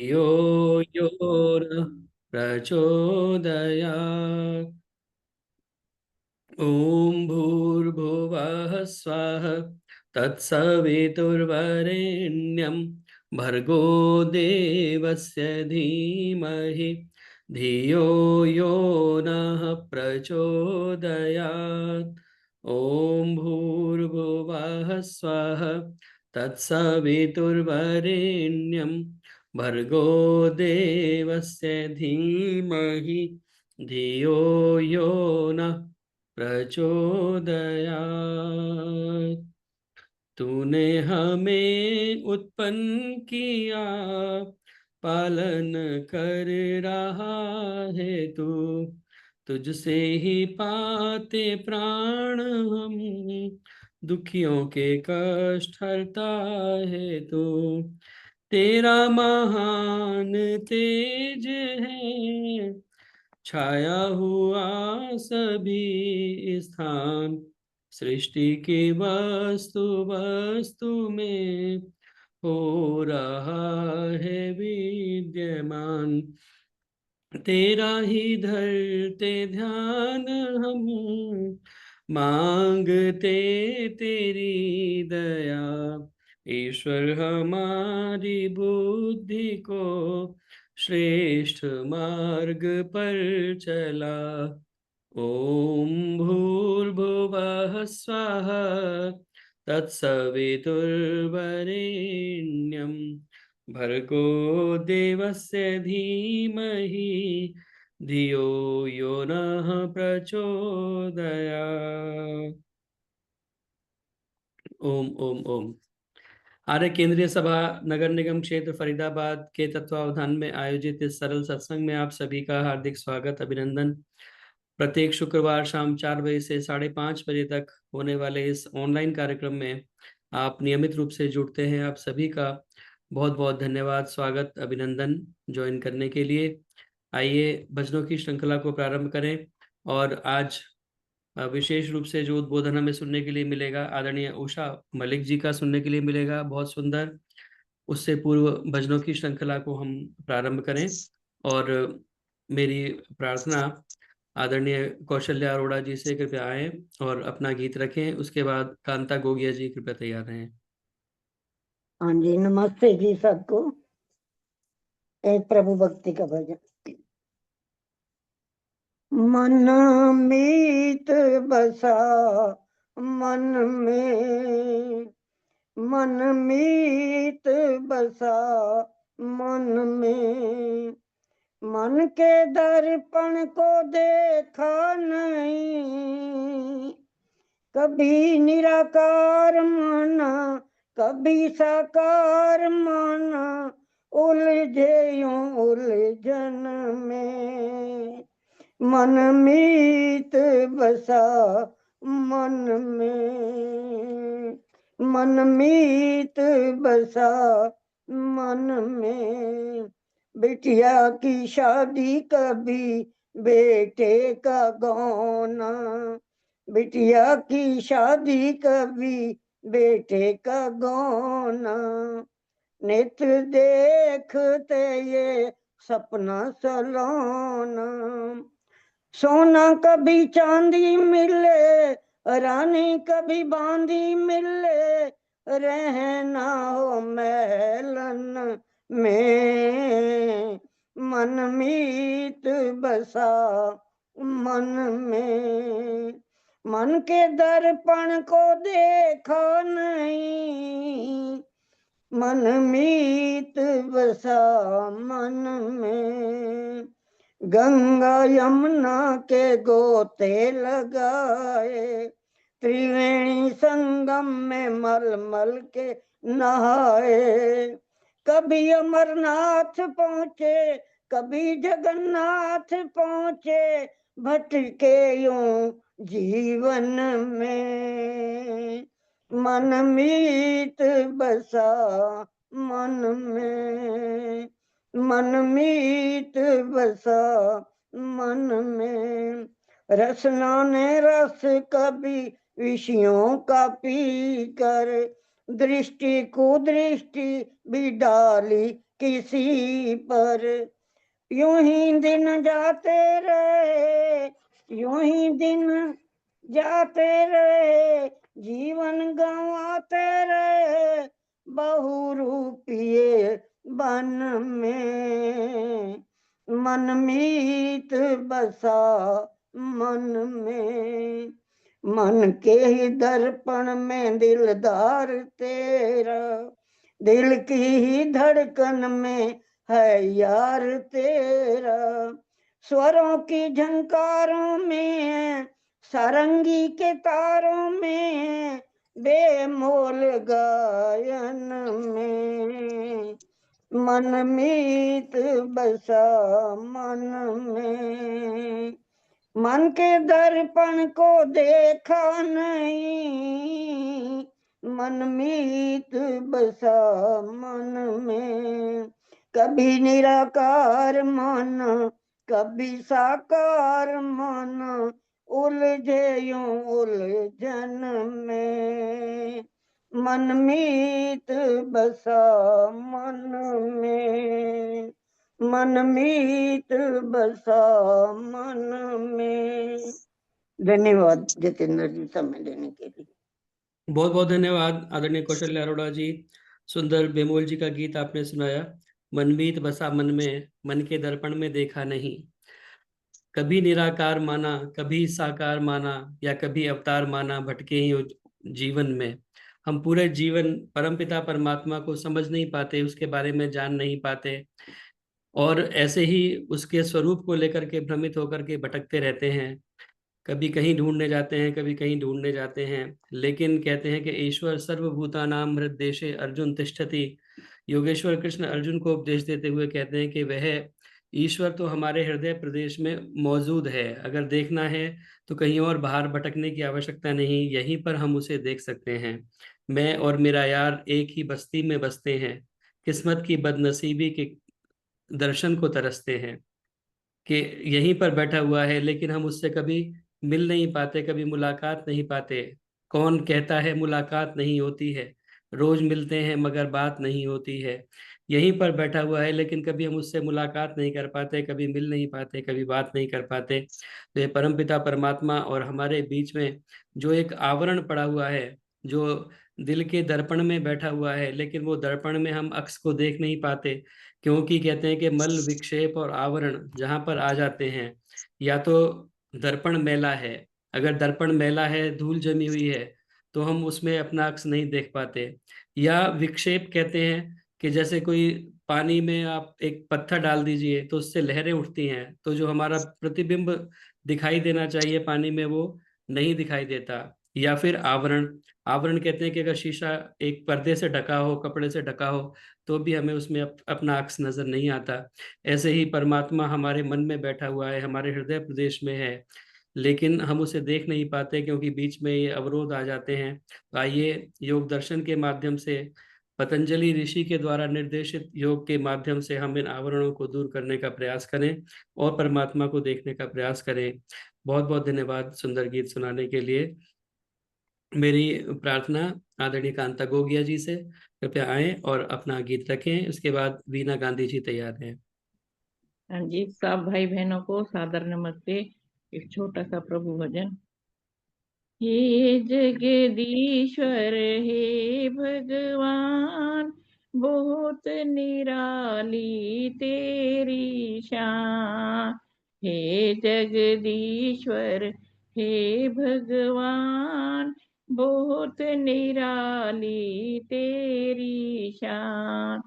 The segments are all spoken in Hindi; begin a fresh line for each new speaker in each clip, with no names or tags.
यो यो न प्रचोदयात्। ॐ भूर्भुवः स्वः तत्सवितुर्वरेण्यं भर्गो देवस्य धीमहि धियो यो नः प्रचोदयात्। ॐ भूर्भुवः स्वः तत्सवितुर्वरेण्यं भर्गो देवस्य धीमहि धियो यो नः प्रचोदयात्। तूने हमें उत्पन्न किया, पालन कर रहा है तू। तुझसे ही पाते प्राण हम, दुखियों के कष्ट हरता है तू। तेरा महान तेज है, छाया हुआ सभी स्थान। सृष्टि की वस्तु वस्तु में हो रहा है विद्यमान। तेरा ही धरते ध्यान हम, मांगते तेरी दया। ईश्वर हमारी बुद्धि को श्रेष्ठ मार्ग पर चला। ओम भूर्भुवः स्वः तत्सवितुर्वरेण्यं भर्गो देवस्य धीमहि धियो यो नः प्रचोदयात्। ओम ओम ओम। आर्य केंद्रीय सभा नगर निगम क्षेत्र फरीदाबाद के तत्वावधान में आयोजित इस सरल सत्संग में आप सभी का हार्दिक स्वागत, अभिनंदन। प्रत्येक शुक्रवार शाम 4 बजे से 5:30 बजे तक होने वाले इस ऑनलाइन कार्यक्रम में आप नियमित रूप से जुड़ते हैं। आप सभी का बहुत बहुत धन्यवाद, स्वागत, अभिनंदन ज्वाइन करने के लिए। आइए भजनों की श्रृंखला को प्रारंभ करें। और आज विशेष रूप से जो उद्बोधन हमें सुनने के लिए मिलेगा, आदरणीय उषा मलिक जी का सुनने के लिए मिलेगा, बहुत सुंदर। उससे पूर्व भजनों की श्रृंखला को हम प्रारंभ करें। और मेरी प्रार्थना आदरणीय कौशल्या अरोड़ा जी से कृपया आए और अपना गीत रखें। उसके बाद कांता गोगिया जी कृपया तैयार रहें।
हाँ जी, नमस्ते जी सबको। एक प्रभु भक्ति का भजन। मन मीत बसा मन में, मन मीत बसा मन में, मन के दर्पण को देखा नहीं। कभी निराकार माना, कभी साकार माना, उलझे यूं उलझन में। मन मीत बसा मन में, मन मीत बसा मन में। बिटिया की शादी कभी बेटे का गौना, बिटिया की शादी कभी बेटे का गौना। नेत्र देखते ये सपना सलोना। सोना कभी चांदी मिले, रानी कभी बांदी मिले, रहना हो महलन में। मन मीत बसा मन में, मन के दर्पण को देखा नहीं। मन मीत बसा मन में। गंगा यमुना के गोते लगाए, त्रिवेणी संगम में मल मल के नहाए। कभी अमरनाथ पहुँचे, कभी जगन्नाथ पहुँचे, भटके यूं जीवन में। मन मीत बसा मन में, मन मीत बसा मन में। रसना ने रस कभी विषयों का पी कर, दृष्टि कुदृष्टि भी डाली किसी पर। यूं ही दिन जाते रहे, यूं ही दिन जाते रहे, जीवन गंवाते रहे बहुरूपिये बन में। मनमीत बसा मन में, मन के ही दर्पण में दिलदार तेरा, दिल की ही धड़कन में है यार तेरा। स्वरों की झंकारों में, सारंगी के तारों में, बेमोल गायन में। मनमीत बसा मन में, मन के दर्पण को देखा नहीं, मनमीत बसा मन में। कभी निराकार माना, कभी साकार माना, उलझे यूं उलझन में। मनमीत बसा मन में, मनमीत बसा मन में। धन्यवाद जितेंद्र जी समय देने के लिए।
बहुत बहुत धन्यवाद आदरणीय कौशल्या अरोड़ा जी। सुंदर बेमोल जी का गीत आपने सुनाया। मनमीत बसा मन में, मन के दर्पण में देखा नहीं। कभी निराकार माना, कभी साकार माना, या कभी अवतार माना, भटके ही हो जीवन में। हम पूरे जीवन परमपिता परमात्मा को समझ नहीं पाते, उसके बारे में जान नहीं पाते, और ऐसे ही उसके स्वरूप को लेकर के भ्रमित होकर के भटकते रहते हैं। कभी कहीं ढूंढने जाते हैं, कभी कहीं ढूंढने जाते हैं। लेकिन कहते हैं कि ईश्वर सर्वभूतानां हृद्देशे अर्जुन तिष्ठति। योगेश्वर कृष्ण अर्जुन को उपदेश देते हुए कहते हैं कि वह ईश्वर तो हमारे हृदय प्रदेश में मौजूद है। अगर देखना है तो कहीं और बाहर भटकने की आवश्यकता नहीं, यहीं पर हम उसे देख सकते हैं। मैं और मेरा यार एक ही बस्ती में बसते हैं, किस्मत की बदनसीबी के दर्शन को तरसते हैं। कि यहीं पर बैठा हुआ है, लेकिन हम उससे कभी मिल नहीं पाते, कभी मुलाकात नहीं पाते। कौन कहता है मुलाकात नहीं होती है, रोज मिलते हैं मगर बात नहीं होती है। यहीं पर बैठा हुआ है, लेकिन कभी हम उससे मुलाकात नहीं कर पाते, कभी मिल नहीं पाते, कभी बात नहीं कर पाते। तो ये परमपिता परमात्मा और हमारे बीच में जो एक आवरण पड़ा हुआ है, जो दिल के दर्पण में बैठा हुआ है, लेकिन वो दर्पण में हम अक्स को देख नहीं पाते। क्योंकि कहते हैं कि मल विक्षेप और आवरण जहां पर आ जाते हैं, या तो दर्पण मैला है, अगर दर्पण मैला है, धूल जमी हुई है, तो हम उसमें अपना अक्स नहीं देख पाते। या विक्षेप कहते हैं कि जैसे कोई पानी में आप एक पत्थर डाल दीजिए तो उससे लहरें उठती हैं, तो जो हमारा प्रतिबिंब दिखाई देना चाहिए पानी में, वो नहीं दिखाई देता। या फिर आवरण, आवरण कहते हैं कि अगर शीशा एक पर्दे से ढका हो, कपड़े से ढका हो, तो भी हमें उसमें अपना अक्स नजर नहीं आता। ऐसे ही परमात्मा हमारे मन में बैठा हुआ है, हमारे हृदय प्रदेश में है, लेकिन हम उसे देख नहीं पाते क्योंकि बीच में ये अवरोध आ जाते हैं। तो आइए योग दर्शन के माध्यम से, पतंजलि ऋषि के द्वारा निर्देशित योग के माध्यम से हम इन आवरणों को दूर करने का प्रयास करें और परमात्मा को देखने का प्रयास करें। बहुत बहुत धन्यवाद सुंदर गीत सुनाने के लिए। मेरी प्रार्थना आदरणीय कांता गोगिया जी से, कृपया आए और अपना गीत रखें। उसके बाद वीना गांधी जी तैयार हैं।
हाँ जी, सब भाई बहनों को सादर नमस्ते। एक छोटा सा प्रभु भजन। हे जगदीश्वर हे भगवान, बहुत निराली तेरी शान। हे जगदीश्वर हे भगवान, बहुत निराली तेरी शान।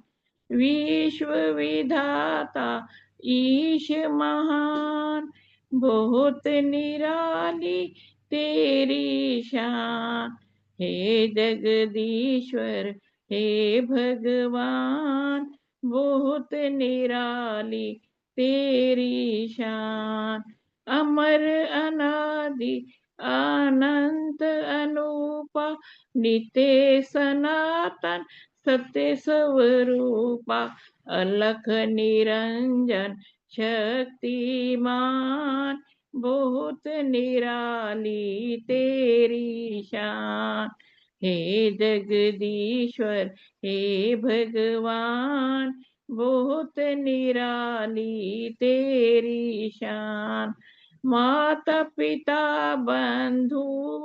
विश्व विधाता ईश महान, बहुत निराली तेरी शान। हे जगदीश्वर हे भगवान, बहुत निराली तेरी शान। अमर अनादि अनंत अनूपा, नित्य सनातन सत्य स्वरूपा, अलख निरंजन शक्तिमान, बहुत निराली तेरी शान। हे जगदीश्वर हे भगवान, बहुत निराली तेरी शान। माता पिता बंधु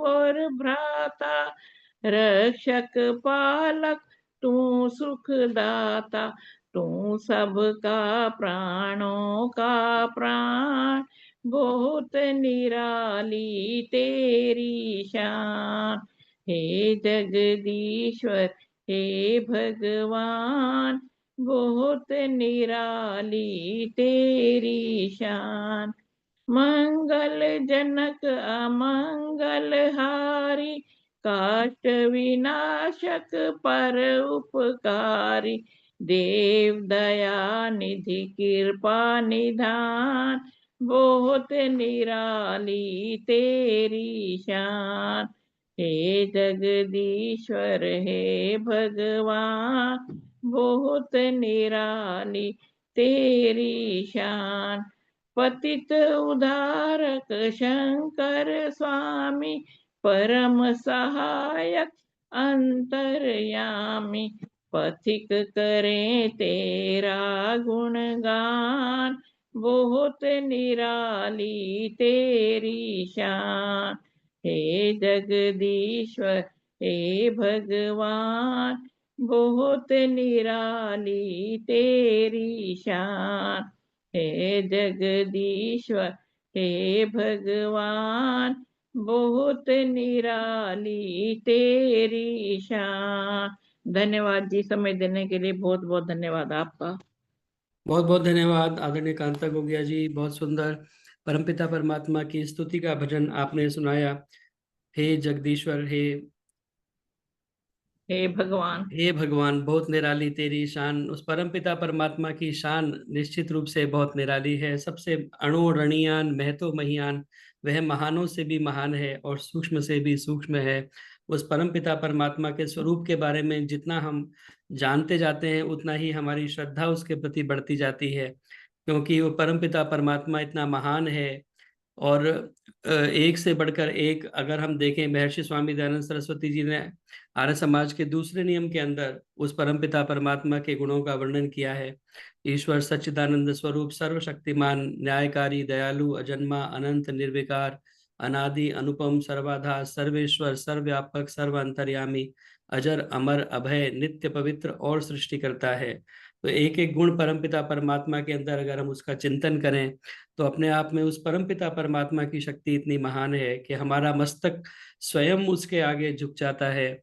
और भ्राता, रक्षक पालक तू सुखदाता, तू सबका प्राणों का प्राण। बहुत निराली तेरी शान। हे जगदीश्वर हे भगवान, बहुत निराली तेरी शान। मंगल जनक अमंगल हारी, काष्ट विनाशक पर उपकारी, देव दया निधि कृपा निधान। बहुत निराली तेरी शान। हे जगदीश्वर हे भगवान, बहुत निराली तेरी शान। पतित उद्धारक शंकर स्वामी, परम सहायक अंतर्यामी, पथिक करें तेरा गुणगान। बहुत निराली तेरी शान। हे जगदीश्वर हे भगवान, बहुत निराली तेरी शान। हे जगदीश्वर हे भगवान, बहुत निराली तेरी शान। धन्यवाद जी, समय देने के लिए बहुत बहुत धन्यवाद आपका।
बहुत बहुत धन्यवाद आदरणीय कांता गोगिया जी, बहुत सुंदर परमपिता परमात्मा की स्तुति का भजन आपने सुनाया। हे जगदीश्वर
हे भगवान,
हे भगवान, बहुत निराली तेरी शान। उस परमपिता परमात्मा की शान निश्चित रूप से बहुत निराली है। सबसे अणुरणीयान महतो महियान, वह महानों से भी महान है और सूक्ष्म से भी सूक्ष्म है। उस परमपिता परमात्मा के स्वरूप के बारे में जितना हम जानते जाते हैं, उतना ही हमारी श्रद्धा उसके प्रति बढ़ती जाती है, क्योंकि वो परमपिता परमात्मा इतना महान है। और एक से बढ़कर एक, अगर हम देखें, महर्षि स्वामी दयानंद सरस्वती जी ने आर्य समाज के दूसरे नियम के अंदर उस परमपिता परमात्मा के गुणों का वर्णन किया है। ईश्वर सच्चिदानंद स्वरूप, सर्वशक्तिमान, न्यायकारी, दयालु, अजन्मा, अनंत, निर्विकार, अनादि, अनुपम, सर्वाधार, सर्वेश्वर, सर्वव्यापक, सर्व अंतर्यामी, अजर, अमर, अभय, नित्य, पवित्र और सृष्टि करता है। तो एक एक गुण परमपिता परमात्मा के अंदर अगर हम उसका चिंतन करें, तो अपने आप में उस परमपिता परमात्मा की शक्ति इतनी महान है कि हमारा मस्तक स्वयं उसके आगे झुक जाता है।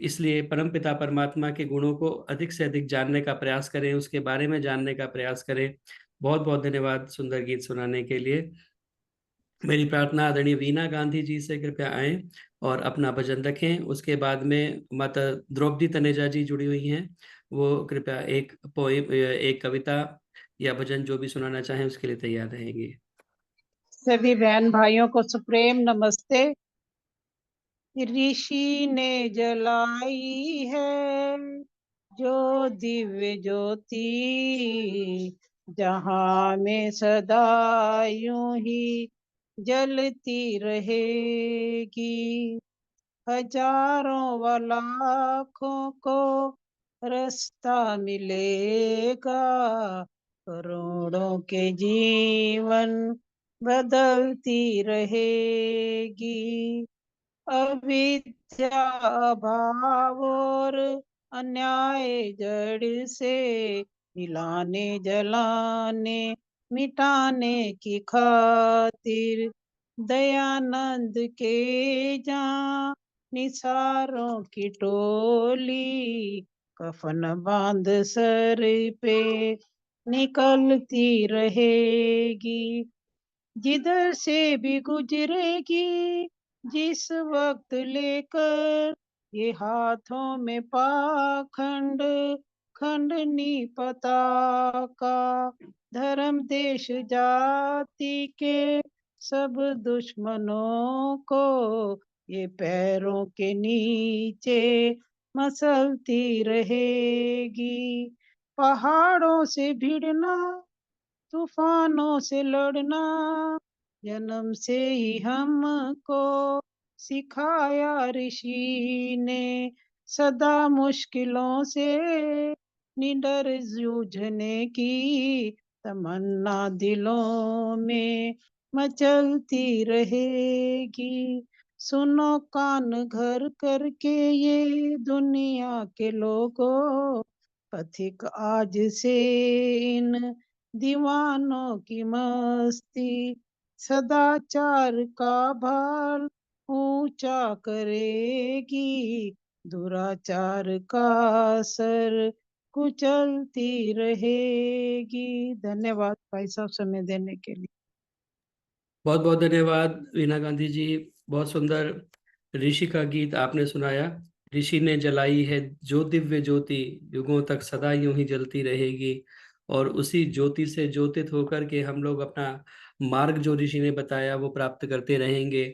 इसलिए परमपिता परमात्मा के गुणों को अधिक से अधिक जानने का प्रयास करें, उसके बारे में जानने का प्रयास करें। बहुत बहुत धन्यवाद सुंदर गीत सुनाने के लिए। मेरी प्रार्थना आदरणीय वीना गांधी जी से कृपया आए और अपना भजन रखें। उसके बाद में माता द्रौपदी तनेजा जी जुड़ी हुई हैं, वो कृपया एक पोएम, एक कविता या भजन जो भी सुनाना चाहें उसके लिए तैयार रहेंगी।
सभी बहन भाइयों को सुप्रेम नमस्ते। ऋषि ने जलाई है जो दिव्य ज्योति, जहां में सदा यूं ही जलती रहेगी। हजारों व लाखों को रास्ता मिलेगा, करोड़ों के जीवन बदलती रहेगी। अविद्या, अभाव और अन्याय जड़ से हिलाने जलाने मिटाने की खातिर, दयानंद के जहाँ निसारों की टोली, कफन बांध सर पे निकलती रहेगी। जिधर से भी गुजरेगी, जिस वक्त लेकर ये हाथों में पाखंड खंडनी पताका, धर्म देश जाति के सब दुश्मनों को ये पैरों के नीचे मसलती रहेगी। पहाड़ों से भिड़ना, तूफानों से लड़ना, जन्म से ही हमको सिखाया ऋषि ने। सदा मुश्किलों से निडर जूझने की तमन्ना दिलों में मचलती रहेगी। सुनो कान घर करके ये दुनिया के लोगों, पथिक आज से इन दीवानों की मस्ती सदाचार का भार ऊंचा करेगी, दुराचार का सर कुचलती रहेगी। धन्यवाद भाई साहब समय देने के लिए।
बहुत बहुत धन्यवाद वीना गांधी जी। बहुत सुंदर ऋषि का गीत आपने सुनाया। ऋषि ने जलाई है जो दिव्य ज्योति, युगों तक सदा यूं ही जलती रहेगी। और उसी ज्योति से ज्योतित होकर के हम लोग अपना मार्ग जो ऋषि ने बताया वो प्राप्त करते रहेंगे।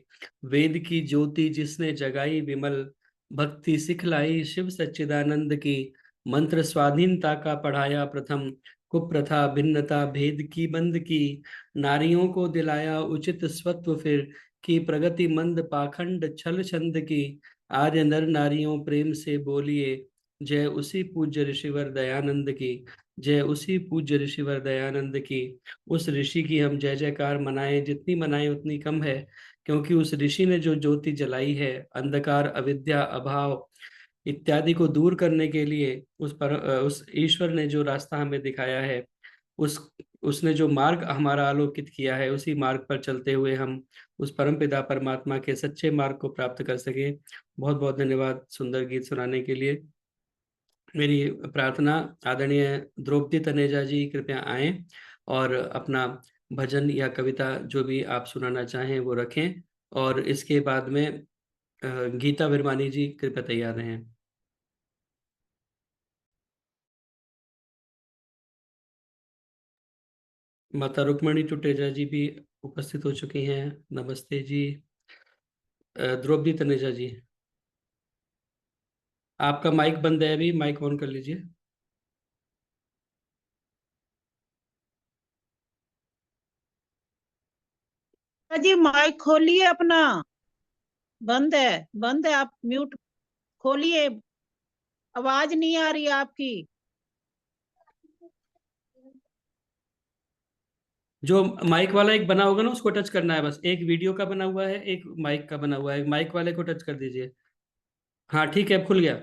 वेद की ज्योति जिसने जगाई विमल, भक्ति सिखलाई शिव सच्चिदानंद की। मंत्र स्वाधीनता का पढ़ाया प्रथम, कुप्रथा भिन्नता भेद की बंद की। नारियों को दिलाया उचित स्वत्व फिर, की प्रगति मंद पाखंड छल छंद की। आर्य नर नारियों प्रेम से बोलिए, जय उसी पूज्य ऋषिवर दयानंद की। जय उसी पूज्य ऋषिवर दयानंद की। उस ऋषि की हम जय जयकार मनाएं, जितनी मनाएं उतनी कम है। क्योंकि उस ऋषि ने जो ज्योति जलाई है, अंधकार अविद्या अभाव इत्यादि को दूर करने के लिए, उस ईश्वर ने जो रास्ता हमें दिखाया है, उस उसने जो मार्ग हमारा आलोकित किया है, उसी मार्ग पर चलते हुए हम उस परमपिता परमात्मा के सच्चे मार्ग को प्राप्त कर सके। बहुत बहुत धन्यवाद सुंदर गीत सुनाने के लिए। मेरी प्रार्थना, आदरणीय द्रौपदी तनेजा जी कृपया आए और अपना भजन या कविता जो भी आप सुनाना चाहें वो रखें। और इसके बाद में गीता विरमानी जी कृपया तैयार रहें। माता रुक्मणी टुटेजा जी भी उपस्थित हो चुकी हैं। नमस्ते जी। द्रौपदी तनेजा जी, आपका माइक बंद है, अभी माइक ऑन कर लीजिए।
जी माइक खोलिए अपना, बंद है, आप म्यूट खोलिए, आवाज नहीं आ रही आपकी।
जो माइक वाला एक बना होगा ना उसको टच करना है, बस एक वीडियो का बना हुआ है, एक माइक का बना हुआ है, माइक वाले को टच कर दीजिए। हाँ ठीक है, अब खुल गया।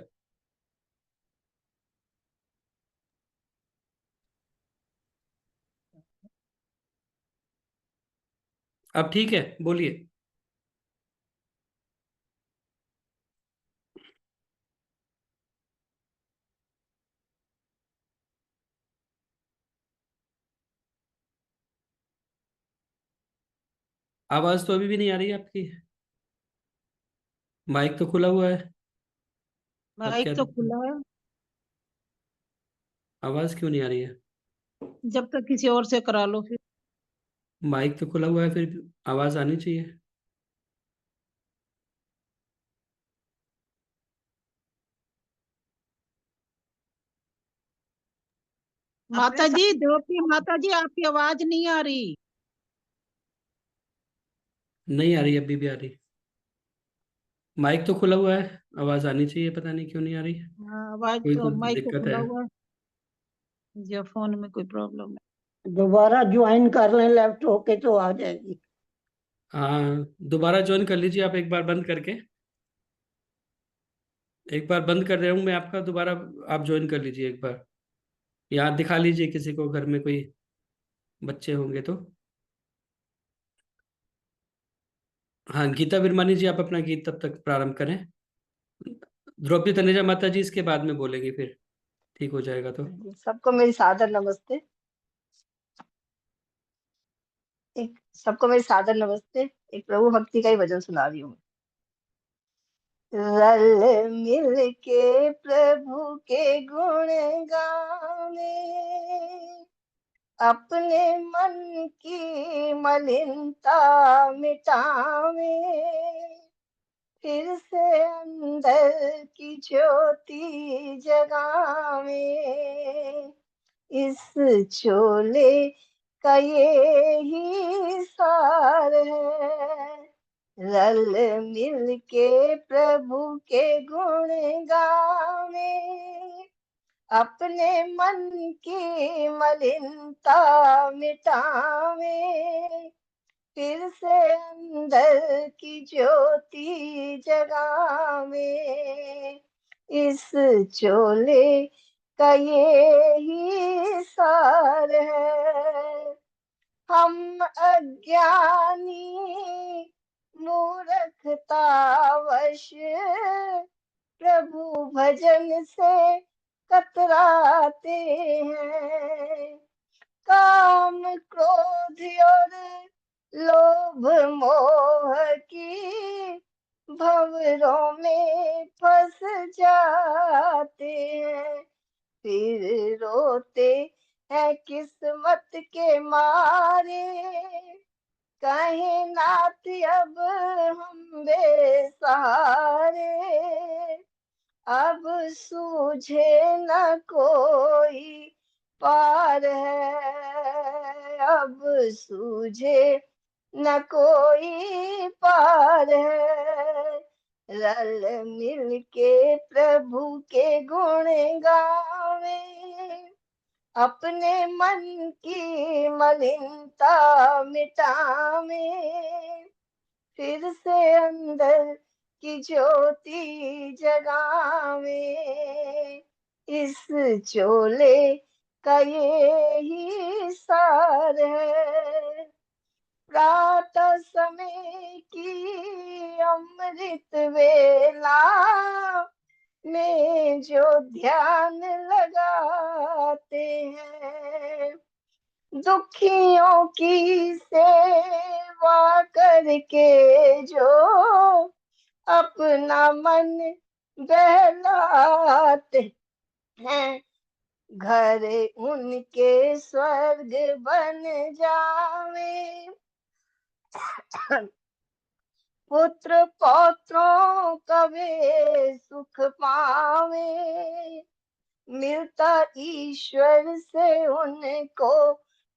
अब ठीक है, बोलिए। आवाज तो अभी भी नहीं आ रही है आपकी, माइक तो खुला हुआ है। अब क्या
माइक तो
दिक्कत?
खुला है,
आवाज क्यों नहीं आ रही है?
जब तक किसी और से करा लो फिर।
माइक तो खुला हुआ है, फिर भी आवाज आनी चाहिए।
माता जी, द्रौपदी माता जी, आपकी आवाज नहीं आ रही।
नहीं आ रही, अभी भी आ रही। माइक तो खुला हुआ है, आवाज आनी चाहिए, पता नहीं क्यों नहीं आ रही।
हाँ, आवाज
कोई
तो
तो
माइक तो
दिक्कत
खुला
है।
हुआ है, या फोन में कोई प्रॉब्लम है।
दोबारा ज्वाइन कर लें लेफ्ट होके तो आ जाएगी।
हाँ, दोबारा ज्वाइन कर लीजिए आप, एक बार बंद करके। एक बार बंद कर रहा हूँ मैं आपका, दोबारा आप ज्वाइन कर लीजिए एक बार। या दिखा लीजिए किसी को, घर में कोई बच्चे होंगे तो। हाँ, गीता विरमानी जी आप अपना गीत तब तक प्रारंभ करें। द्रौपदी तनेजा माता जी इसके बाद में बोलेंगे, फिर ठीक हो जाएगा तो।
सबको मेरी सादर नमस्ते। सबको मेरी सादर नमस्ते। एक प्रभु भक्ति का ही भजन सुना रही हूँ। रल मिल के प्रभु के गुण गावे, अपने मन की मलिनता मिटावे, फिर से अंदर की ज्योति जगावे। इस चोले का ये ही सार है, रल मिल के प्रभु के गुण गावे, अपने मन की मलिनता मिटावे, फिर से अंदर की ज्योति जगावे। इस चोले का ये ही सार है। हम अज्ञानी मूर्खतावश प्रभु भजन से कतराते हैं। काम क्रोध और लोभ मोह की भंवरों में फंस जाते हैं। फिर रोते हैं किस्मत के मारे, कहीं नाथ अब हम बेसहारे। अब सूझे न कोई पार है, अब सूझे न कोई पार है। रल मिल के प्रभु के गुण गावे, अपने मन की मलिनता मिटावे, फिर से अंदर की ज्योति जगावे। इस चोले का ये ही सार है। प्रातः समय की अमृत वेला में जो ध्यान लगाते हैं, दुखियों की सेवा करके जो अपना मन बहलाते हैं, घर उनके स्वर्ग बन जावे। पुत्र पौत्रों का वे सुख पावे, मिलता ईश्वर से उनको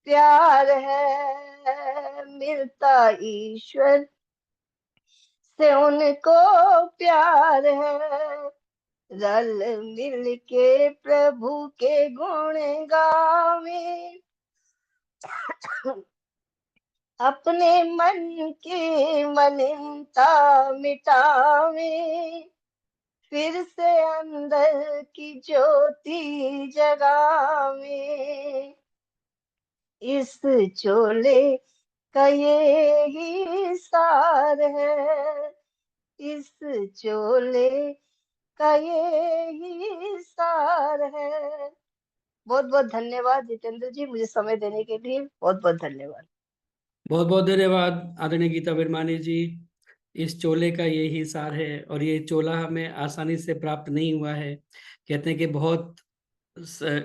प्यार है, मिलता ईश्वर से उनको प्यार है। रल मिल के प्रभु के गुण गावे, अपने मन की मलिनता मिटावे, फिर से अंदर की ज्योति जगावे। इस चोले का ये ही सार है, इस चोले का ये ही सार है। बहुत बहुत धन्यवाद जितेंद्र जी, मुझे समय देने के लिए बहुत बहुत धन्यवाद।
बहुत बहुत धन्यवाद आदरणीय गीता विरमानी जी। इस चोले का ये ही सार है, और ये चोला हमें आसानी से प्राप्त नहीं हुआ है। कहते हैं कि बहुत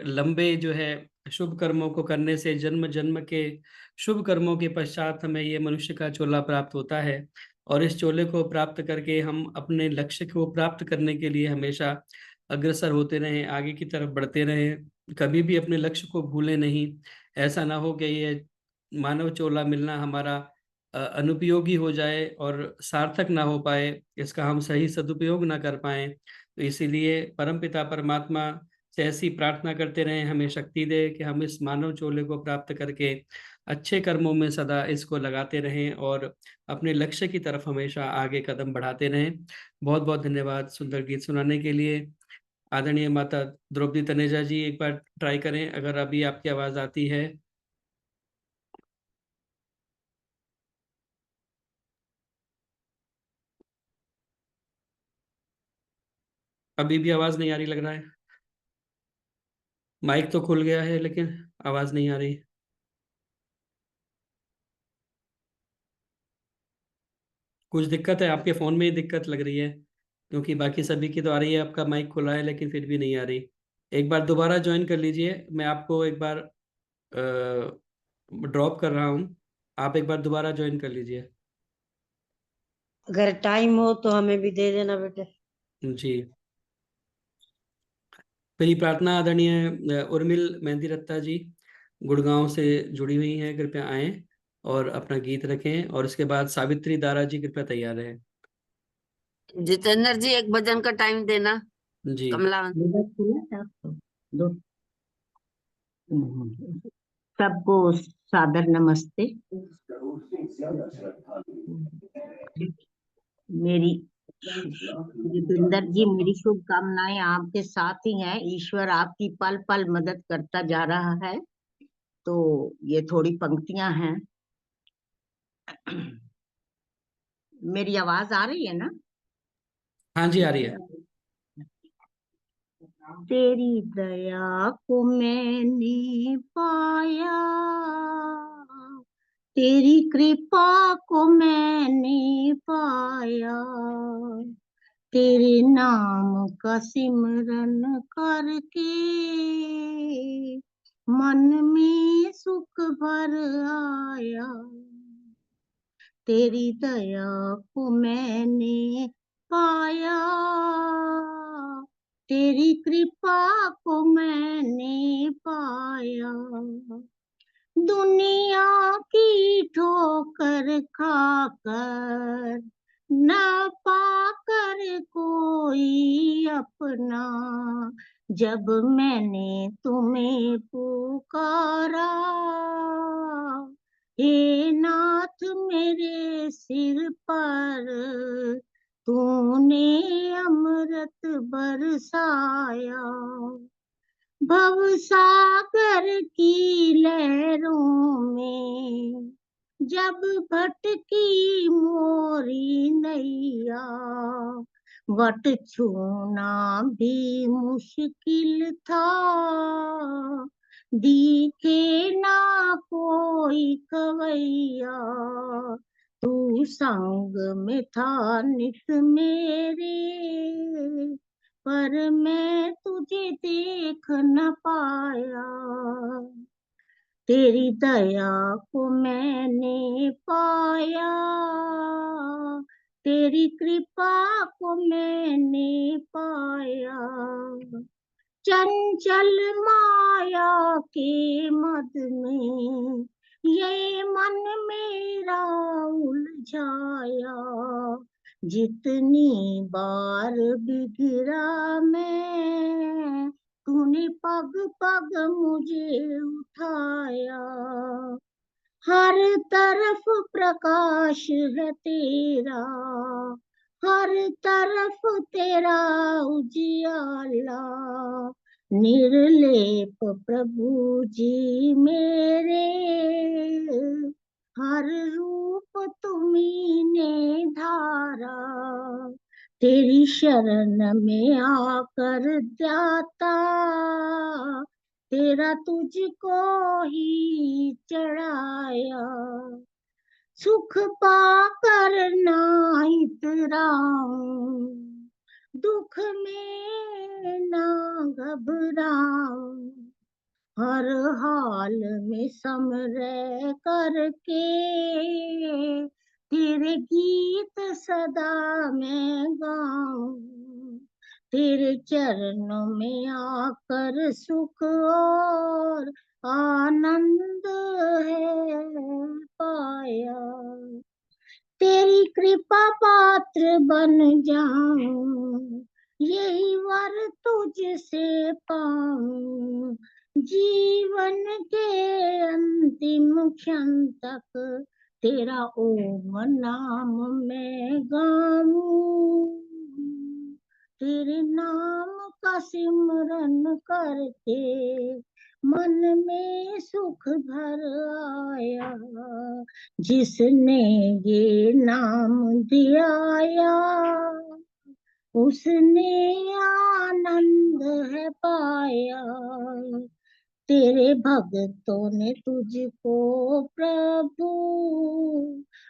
लंबे जो है शुभ कर्मों को करने से, जन्म जन्म के शुभ कर्मों के पश्चात हमें ये मनुष्य का चोला प्राप्त होता है। और इस चोले को प्राप्त करके हम अपने लक्ष्य को प्राप्त करने के लिए हमेशा अग्रसर होते रहें, आगे की तरफ बढ़ते रहें, कभी भी अपने लक्ष्य को भूलें नहीं। ऐसा ना हो कि ये मानव चोला मिलना हमारा अनुपयोगी हो जाए और सार्थक ना हो पाए, इसका हम सही सदुपयोग ना कर पाए। तो इसीलिए परमपिता परमात्मा से ऐसी प्रार्थना करते रहें, हमें शक्ति दे कि हम इस मानव चोले को प्राप्त करके अच्छे कर्मों में सदा इसको लगाते रहें और अपने लक्ष्य की तरफ हमेशा आगे कदम बढ़ाते रहें। बहुत बहुत धन्यवाद सुंदर गीत सुनाने के लिए। आदरणीय माता द्रौपदी तनेजा जी, एक बार ट्राई करें अगर अभी आपकी आवाज आती है। अभी भी आवाज नहीं आ रही लग रहा है। माइक तो खुल गया है लेकिन आवाज नहीं आ रही। कुछ दिक्कत है, आपके फोन में ही दिक्कत लग रही है, क्योंकि बाकी सभी की तो आ रही है, आपका माइक खुला है लेकिन फिर भी नहीं आ रही। एक बार दोबारा ज्वाइन कर लीजिए, मैं आपको एक बार ड्रॉप कर रहा हूँ, आप एक बार दोबारा ज्वाइन कर लीजिए।
अगर टाइम हो तो हमें भी दे देना बेटे।
जी। मेरी प्रार्थना आदरणीय उर्मिल मेहंदी रत्ता जी गुड़गांव से जुड़ी हुई हैं, कृपया आएं और अपना गीत रखें, और इसके बाद सावित्री दारा जी कृपया तैयार रहें।
जितेंद्र जी एक भजन का टाइम देना।
जी
कमला
दो सबको सादर नमस्ते। मेरी जितेंद्र जी, मेरी शुभकामनाएं आपके साथ ही हैं। ईश्वर आपकी पल पल मदद करता जा रहा है। तो ये थोड़ी पंक्तियां हैं। मेरी आवाज आ रही है ना?
हाँ जी, आ रही है।
तेरी दया को मैंने पाया, तेरी कृपा को मैंने पाया, तेरे नाम का सिमरन करके मन में सुख भर आया। तेरी दया को मैंने पाया, तेरी कृपा को मैंने पाया। दुनिया की ठोकर खाकर न पाकर कोई अपना, जब मैंने तुम्हें पुकारा, हे नाथ मेरे सिर पर तूने अमृत बरसाया। भवसागर की लहरों में जब भटकी मोरी नैया, वट छूना भी मुश्किल था, दिखे ना कोई कवैया। तू संग में था नित मेरे, पर मैं तुझे देख न पाया। तेरी दया को मैंने पाया, तेरी कृपा को मैंने पाया। चंचल माया के मद में ये मन मेरा उलझाया, जितनी बार बिगड़ा मैं, तूने पग पग मुझे उठाया। हर तरफ प्रकाश है तेरा, हर तरफ तेरा उजियाला। निर्लेप प्रभु जी मेरे, हर रूप तुम्ही ने धारा। तेरी शरण में आकर जाता, तेरा तुझको ही चढ़ाया। सुख पाकर ना इतराऊं, दुख में ना घबराऊं, हर हाल में समरह करके तेरे गीत सदा मैं गाऊं। तेरे चरणों में आकर सुख और आनंद है पाया। तेरी कृपा पात्र बन जाऊं, यही वर तुझसे पाऊं। जीवन के अंतिम क्षण तक तेरा ओम नाम मैं गाऊं। तेरे नाम का सिमरन करके मन में सुख भर आया। जिसने ये नाम दिया, उसने आनंद है पाया। तेरे भक्तों ने तुझको प्रभु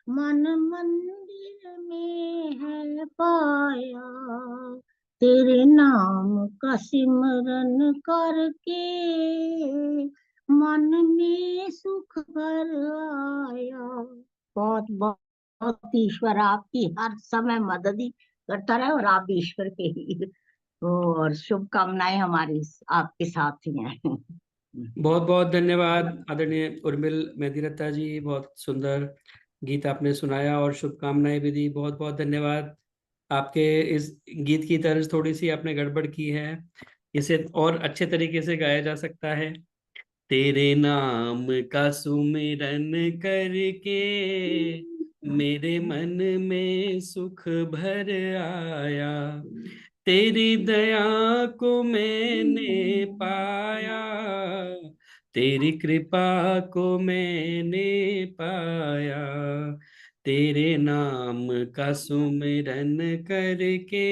मन मंदिर में है पाया। तेरे नाम का सिमरन करके मन में सुख भर आया। बहुत बहुत ईश्वर आपकी हर समय मदद ही करता रहे, और आप ईश्वर के ही, और शुभकामनाएं हमारी आपके साथ ही हैं।
बहुत बहुत धन्यवाद आदरणीय उर्मिल मेहदीरत्ता जी, बहुत सुंदर गीत आपने सुनाया और शुभकामनाएं भी दी। बहुत बहुत धन्यवाद। आपके इस गीत की तर्ज थोड़ी सी आपने गड़बड़ की है, इसे और अच्छे तरीके से गाया जा सकता है। तेरे नाम का सुमिरन करके मेरे मन में सुख भर आया, तेरी दया को मैंने पाया, तेरी कृपा को मैंने पाया, तेरे नाम का सुमिरन करके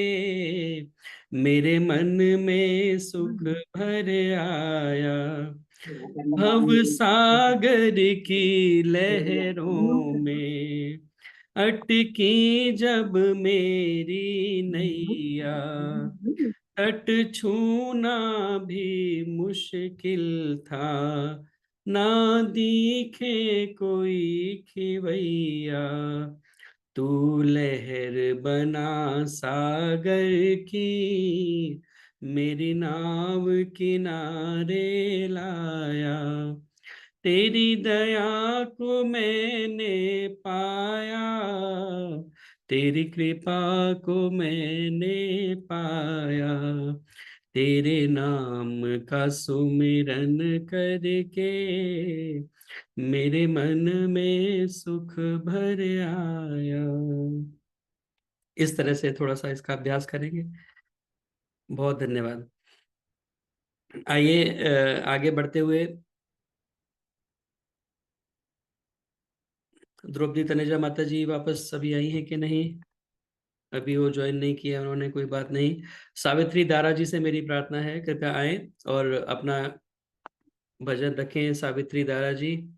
मेरे मन में सुख भर आया। भव सागर की लहरों में अटकी जब मेरी नैया, तट छूना भी मुश्किल था, ना दिखे कोई खिवैया, तू लहर बना सागर की मेरी नाव किनारे लाया, तेरी दया को मैंने पाया, तेरी कृपा को मैंने पाया, तेरे नाम का सुमिरन करके मेरे मन में सुख भर आया। इस तरह से थोड़ा सा इसका अभ्यास करेंगे। बहुत धन्यवाद। आइए आगे बढ़ते हुए द्रौपदी तनेजा माता जी वापस अभी आई हैं कि नहीं? अभी वो ज्वाइन नहीं किया उन्होंने, कोई बात नहीं। सावित्री दारा जी से मेरी प्रार्थना है, कृपया आए और अपना भजन रखें। सावित्री दारा जी।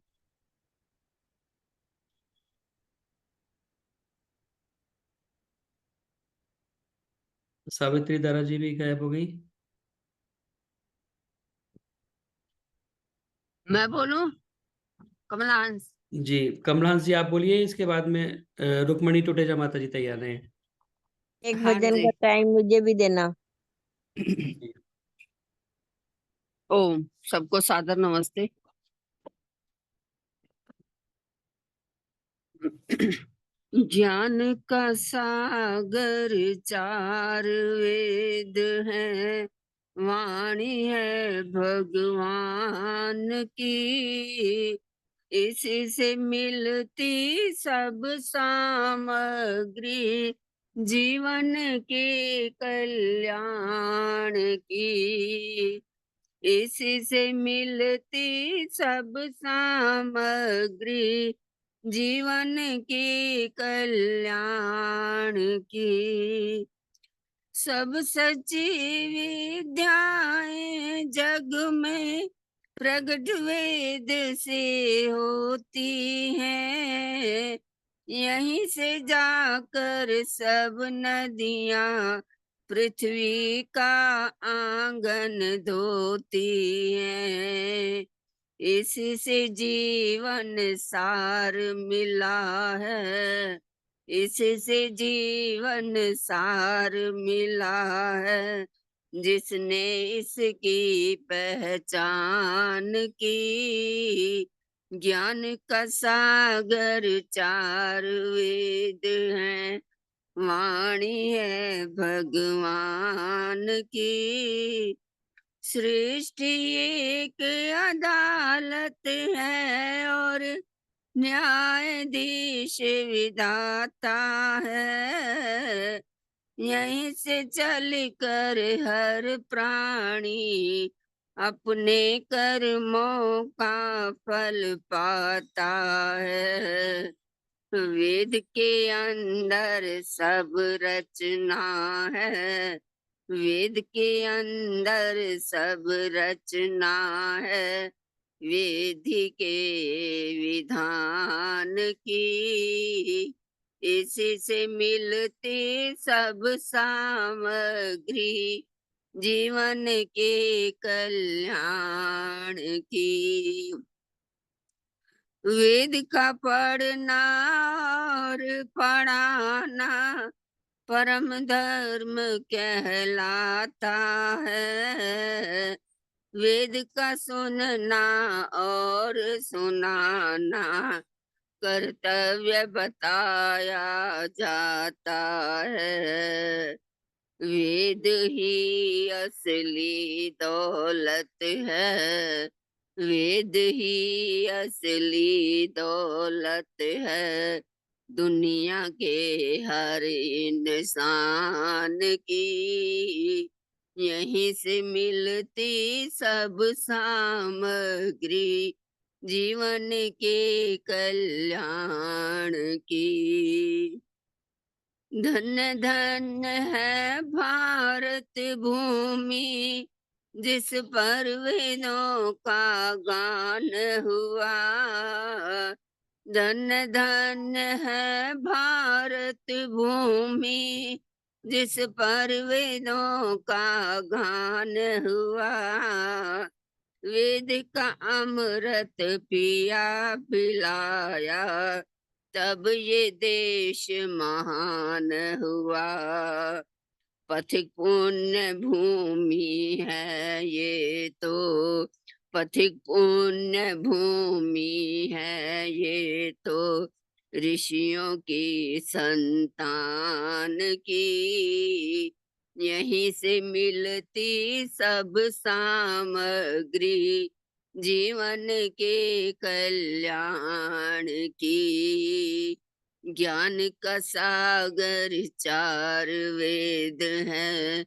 सावित्री दारा जी भी गायब हो गई।
मैं बोलूं? कमलांश।
जी कमलहंस जी आप बोलिए, इसके बाद में रुक्मणी टुटेजा माता जी तैयार हैं।
एक
हाँ
भजन
जी।
का टाइम मुझे भी देना।
ओम सबको सादर नमस्ते। ज्ञान का सागर चार वेद है, वाणी है भगवान की, इसी से मिलती सब सामग्री जीवन के कल्याण की, इसी से मिलती सब सामग्री जीवन के कल्याण की। सब सच्ची विद्याएं जग में प्रगट वेद से होती हैं, यहीं से जाकर सब नदियां पृथ्वी का आंगन धोती हैं, इसी से जीवन सार मिला है, इससे जीवन सार मिला है, जिसने इसकी पहचान की। ज्ञान का सागर चार वेद हैं, वाणी है भगवान की, सृष्टि एक अदालत है और न्यायाधीश विधाता है, यहीं से चल कर हर प्राणी अपने कर्मों का फल पाता है। वेद के अंदर सब रचना है, वेद के अंदर सब रचना है, वेद के विधान की, इसी से मिलती सब सामग्री जीवन के कल्याण की। वेद का पढ़ना और पढ़ाना परम धर्म कहलाता है, वेद का सुनना और सुनाना कर्तव्य बताया जाता है, वेद ही असली दौलत है, वेद ही असली दौलत है, दुनिया के हर इंसान की, यहीं से मिलती सब सामग्री, जीवन के कल्याण की। धन धन है भारत भूमि, जिस पर वेदों का गान हुआ। धन धन है भारत भूमि, जिस पर वेदों का गान हुआ। वेद का अमृत पिया पिलाया, तब ये देश महान हुआ। पथिक पुण्य भूमि है ये तो, पथिक पुण्य भूमि है ये तो, ऋषियों की संतान की, यहीं से मिलती सब सामग्री, जीवन के कल्याण की। ज्ञान का सागर चार वेद है,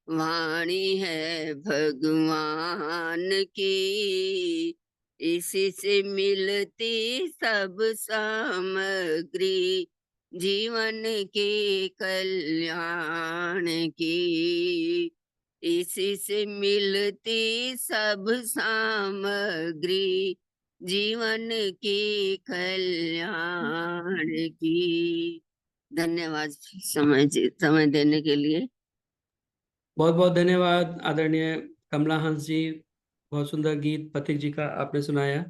वाणी है भगवान की, इसी से मिलती सब सामग्री, जीवन के कल्याण की। इसी से मिलती सब सामग्री, जीवन के कल्याण की। धन्यवाद समय देने के लिए।
बहुत बहुत धन्यवाद आदरणीय कमला हंस जी, बहुत सुंदर गीत पथिक जी का आपने सुनाया।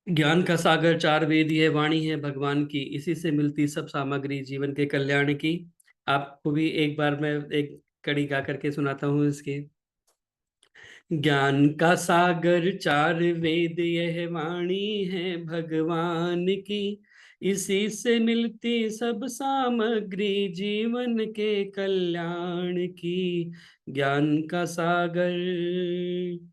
ज्ञान का सागर चार वेद है, वाणी है भगवान की, इसी से मिलती सब सामग्री, जीवन के कल्याण की। आपको भी एक बार मैं एक कड़ी गा करके सुनाता हूँ इसकी। ज्ञान का सागर चार वेद यह वाणी है भगवान की, इसी से मिलती सब सामग्री, जीवन के कल्याण की। ज्ञान का सागर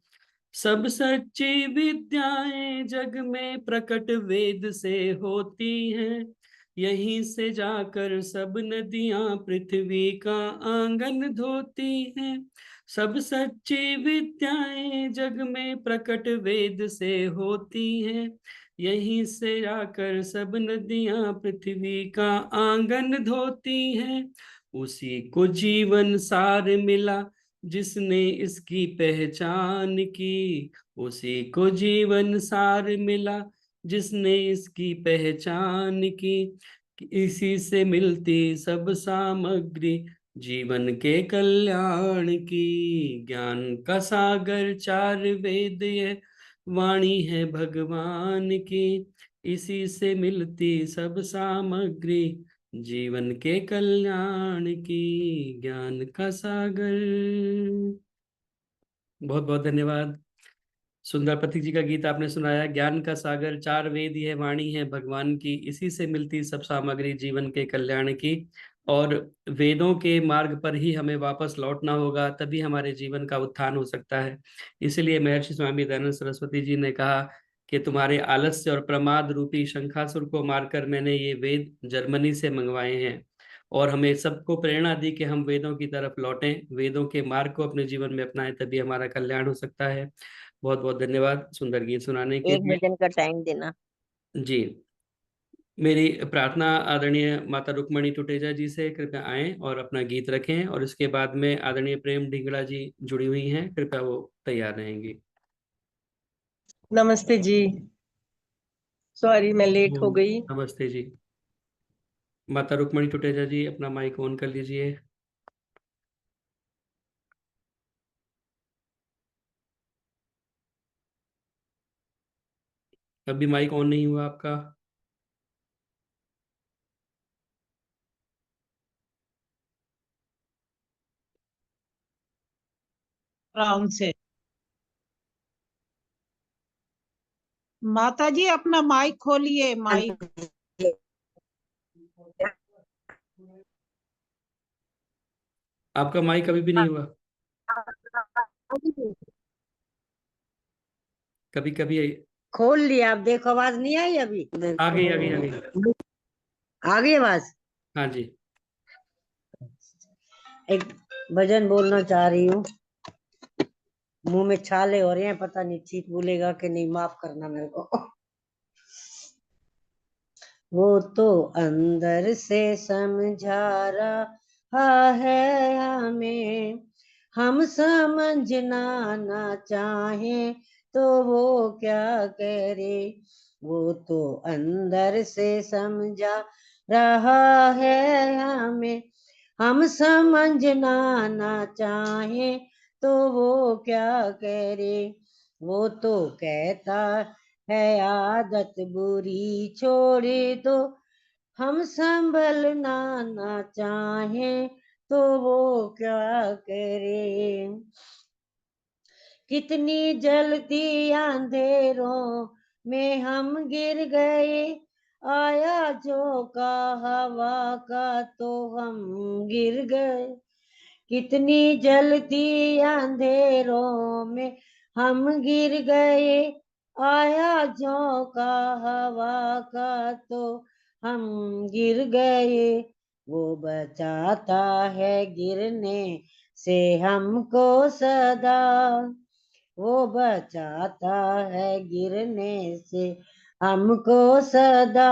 सब सच्ची विद्याएं जग में प्रकट वेद से होती हैं, यहीं से जाकर सब नदियां पृथ्वी का आंगन धोती हैं। सब सच्ची विद्याएं जग में प्रकट वेद से होती हैं, यहीं से आकर सब नदियां पृथ्वी का आंगन धोती हैं। उसी को जीवन सार मिला जिसने इसकी पहचान की, उसी को जीवन सार मिला जिसने इसकी पहचान की। इसी से मिलती सब सामग्री, जीवन के कल्याण की। ज्ञान का सागर चार वेद है, वाणी है भगवान की, इसी से मिलती सब सामग्री, जीवन के कल्याण की। ज्ञान का सागर। बहुत बहुत धन्यवाद। सुंदर पथिक जी का गीत आपने सुनाया। ज्ञान का सागर चार वेद है, वाणी है भगवान की, इसी से मिलती सब सामग्री, जीवन के कल्याण की। और वेदों के मार्ग पर ही हमें वापस लौटना होगा, तभी हमारे जीवन का उत्थान हो सकता है। इसलिए महर्षि स्वामी दयानंद सरस्वती जी ने कहा कि तुम्हारे आलस्य और प्रमाद रूपी शंखासुर को मारकर मैंने ये वेद जर्मनी से मंगवाए हैं। और हमें सबको प्रेरणा दी कि हम वेदों की तरफ लौटें, वेदों के मार्ग को अपने जीवन में अपनाएं, तभी हमारा कल्याण हो सकता है। बहुत बहुत धन्यवाद सुंदर गीत सुनाने के
एक
लिए।
भजन का टाइम देना।
जी, मेरी प्रार्थना आदरणीय माता रुक्मणी टुटेजा जी से, कृपया आएं और अपना गीत रखें, और इसके बाद में आदरणीय प्रेम ढिंगड़ा जी जुड़ी हुई हैं, कृपया वो तैयार रहेंगी।
नमस्ते जी, सॉरी मैं लेट हो गई।
नमस्ते जी। माता रुक्मणी टुटेजा जी अपना माइक ऑन कर लीजिए। अभी माइक ऑन नहीं हुआ आपका।
राउंड से माता जी अपना माइक खोलिए, माइक।
आपका माइक अभी भी नहीं हुआ। कभी कभी
खोल लिया, आप देखो आवाज नहीं आई अभी?
आ गई आ गई आ गई।
आ गई आवाज।
हाँ जी।
एक भजन बोलना चाह रही हूँ, मुंह में छाले हो रहे हैं, पता नहीं ठीक बोलेगा कि नहीं, माफ करना मेरे को। वो तो अंदर से समझा रहा है हमें, हम समझना ना चाहे तो वो क्या करे। वो तो अंदर से समझा रहा है हमें, हम समझना ना चाहे तो वो क्या करे। वो तो कहता है आदत बुरी छोड़ दो, हम संभलना ना चाहे तो वो क्या करे। कितनी जल्दी अंधेरों में हम गिर गए, आया झोंका हवा का तो हम गिर गए। कितनी जल्दी अंधेरों में हम गिर गए, आया झोंका हवा का तो हम गिर गए। वो बचाता है गिरने से हमको सदा, वो बचाता है गिरने से हमको सदा।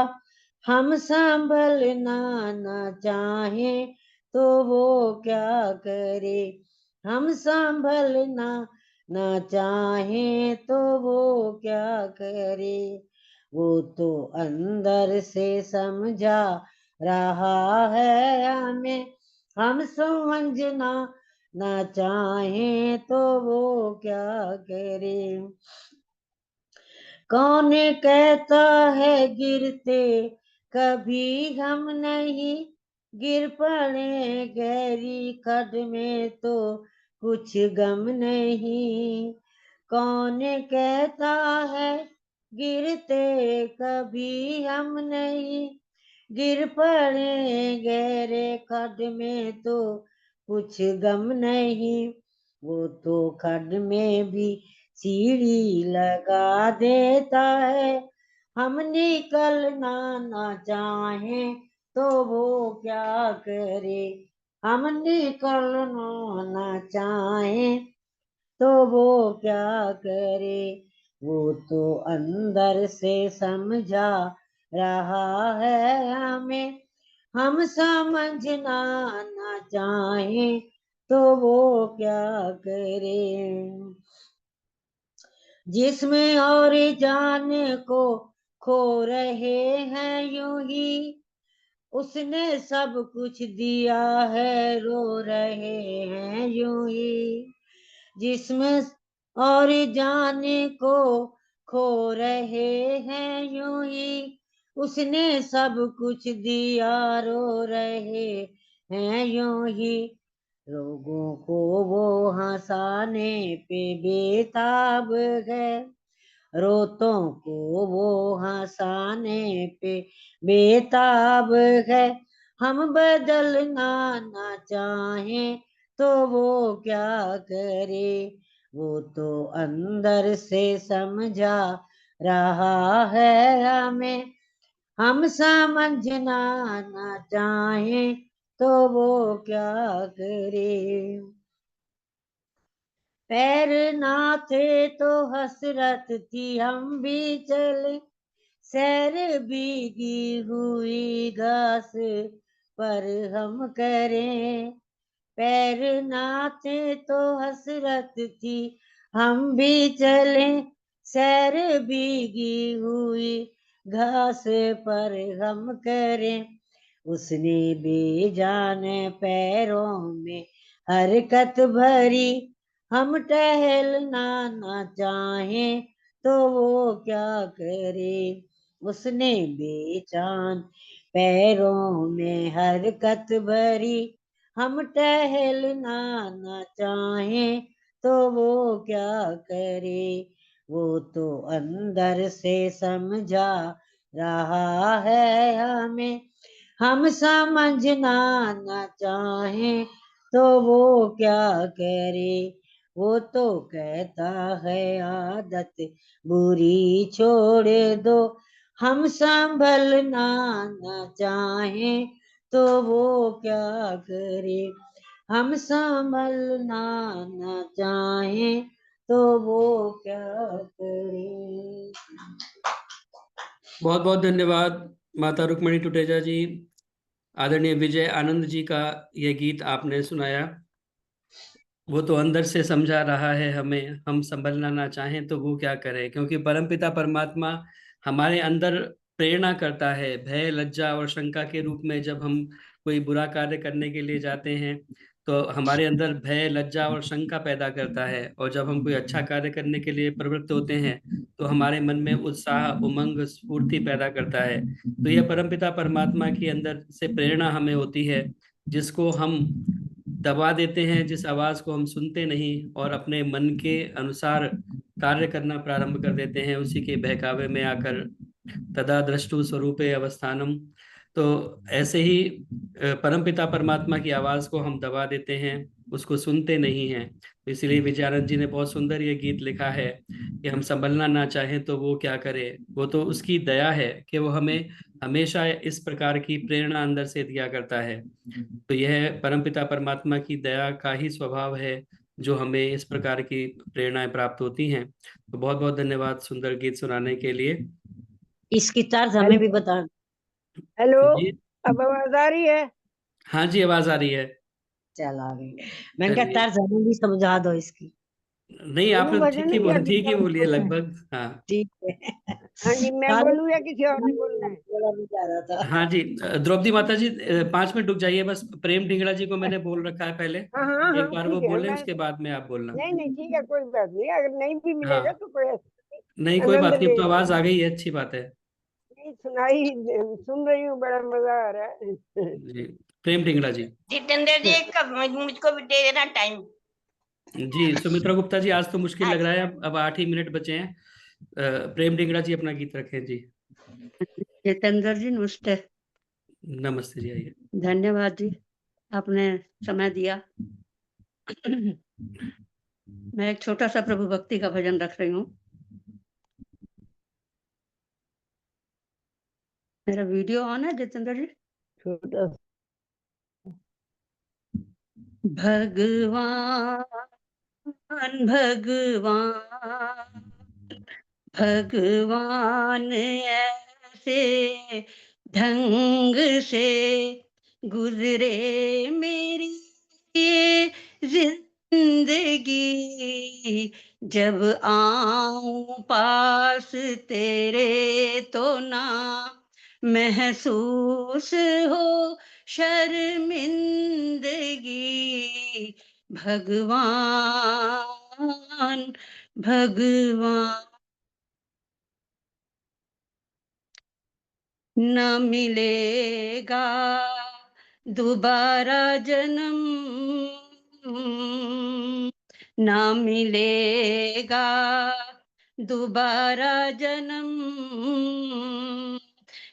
हम संभलना न चाहे तो वो क्या करे, हम संभलना न चाहे तो वो क्या करे। वो तो अंदर से समझा रहा है हमें, हम समझना ना चाहे तो वो क्या करे। कौन कहता है गिरते कभी हम नहीं, गिर पड़े गहरी खड में तो कुछ गम नहीं। कौन कहता है गिरते कभी हम नहीं, गिर पड़े गहरे खड में तो कुछ गम नहीं। वो तो खड में भी सीढ़ी लगा देता है, हम निकलना ना चाहे तो वो क्या करे। हम निकलना ना चाहे तो वो क्या करे। वो तो अंदर से समझा रहा है हमें, हम समझना ना चाहे तो वो क्या करे। जिसमें और जान को खो रहे हैं यूं ही, उसने सब कुछ दिया है रो रहे हैं यूं ही। जिसमें और जाने को खो रहे हैं यूं ही, उसने सब कुछ दिया रो रहे हैं यूं ही। लोगों को वो हंसाने पे बेताब है, रोतों को वो हंसाने पे बेताब है। हम बदलना ना चाहें तो वो क्या करे। वो तो अंदर से समझा रहा है हमें, हम समझना ना चाहें तो वो क्या करे। पैर ना थे तो हसरत थी हम भी चले, सैर भीगी हुई घास पर हम करें। पैर ना थे तो हसरत थी हम भी चले, सैर भीगी हुई घास पर हम करें। उसने बेजान पैरों में हरकत भरी, हम टहलना ना चाहें तो वो क्या करे। उसने बेजान पैरों में हरकत भरी, हम टहलना ना चाहें तो वो क्या करे। वो तो अंदर से समझा रहा है हमें, हम समझना न चाहें तो वो क्या करे, वो तो कहता है आदत बुरी छोड़ दो। हम संभलना न चाहें तो वो क्या करे, हम संभलना न चाहें तो वो क्या करे।
बहुत बहुत धन्यवाद माता रुक्मणी टुटेजा जी। आदरणीय विजय आनंद जी का ये गीत आपने सुनाया। वो तो अंदर से समझा रहा है हमें, हम संभलना ना चाहें तो वो क्या करे, क्योंकि परमपिता परमात्मा हमारे अंदर प्रेरणा करता है भय लज्जा और शंका के रूप में। जब हम कोई बुरा कार्य करने के लिए जाते हैं तो हमारे अंदर भय लज्जा और शंका पैदा करता है, और जब हम कोई अच्छा कार्य करने के लिए प्रवृत्त होते हैं तो हमारे मन में उत्साह उमंग स्फूर्ति पैदा करता है। तो यह परमपिता परमात्मा की अंदर से प्रेरणा हमें होती है, जिसको हम दबा देते हैं, जिस आवाज को हम सुनते नहीं और अपने मन के अनुसार कार्य करना प्रारंभ कर देते हैं, उसी के बहकावे में आकर तदा द्रष्टु स्वरूपे अवस्थानम। तो ऐसे ही परमपिता परमात्मा की आवाज को हम दबा देते हैं, उसको सुनते नहीं हैं। तो इसलिए विजयानंद जी ने बहुत सुंदर ये गीत लिखा है कि हम संभलना ना चाहें तो वो क्या करे। वो तो उसकी दया है कि वो हमें हमेशा इस प्रकार की प्रेरणा अंदर से दिया करता है। तो यह परमपिता परमात्मा की दया का ही स्वभाव है जो हमें इस प्रकार की प्रेरणाएं प्राप्त होती हैं। तो बहुत बहुत धन्यवाद सुंदर गीत सुनाने के लिए।
इसकी तर्ज हमें भी बता।
हेलो,
जी
अब आवाज आ रही है?
हाँ जी, आवाज आ रही है।
चल आ गई। मैंने कहा
चलिए,
तर्ज हमें भी समझा दो इसकी।
नहीं
बोलूं
आपने तो
भजन या
ठीक ही
गीता?
बोली है लगभग। हाँ
ठीक है।
हाँ जी, मैं
सारे
बोलूं या किसी और ने बोलना है?
बोला भी जा रहा था।
हाँ जी, द्रौपदी माता जी 5 मिनट रुक जाइए बस। प्रेम ढिंगड़ा जी को मैंने बोल रखा है पहले,
हाँ हाँ हाँ,
एक बार वो
ठीक है।
बोले
मैं
उसके बाद में आप बोलना।
नहीं नहीं, ठीक है, कोई बात नहीं। अगर नहीं भी मिलेगा
हाँ,
तो कोई ऐसा
नहीं
नहीं,
कोई
आनंद
बात नहीं, अब
ले
तो आवाज
लेंगे।
आ गई है, अच्छी बात है।
नहीं सुनाई, सुन रही हूँ, बड़ा मजा आ रहा है।
जी, प्रेम ढिंगड़ा जी।
जितेंद्र जी कब मुझको भी दे देना टाइम।
जी सुमित्रा गुप्ता जी, आज तो मुश्किल लग रहा है, अब 8 ही मिनट बचे हैं। प्रेम ढिंगड़ा जी अपना गीत रखें जी।
जितेंद्र जी नमस्ते।
नमस्ते जी, आइए।
धन्यवाद जी, आपने समय दिया। मैं एक छोटा सा प्रभु भक्ति का भजन रख रही हूँ। मेरा वीडियो ऑन है जितेंद्र जी?
छोटा
भगवान भगवान भगवान ऐसे ढंग से गुजरे मेरी ये जिंदगी, जब आऊं पास तेरे तो ना महसूस हो शर्मिंदगी। भगवान भगवान न मिलेगा दोबारा जन्म, न मिलेगा दोबारा जन्म,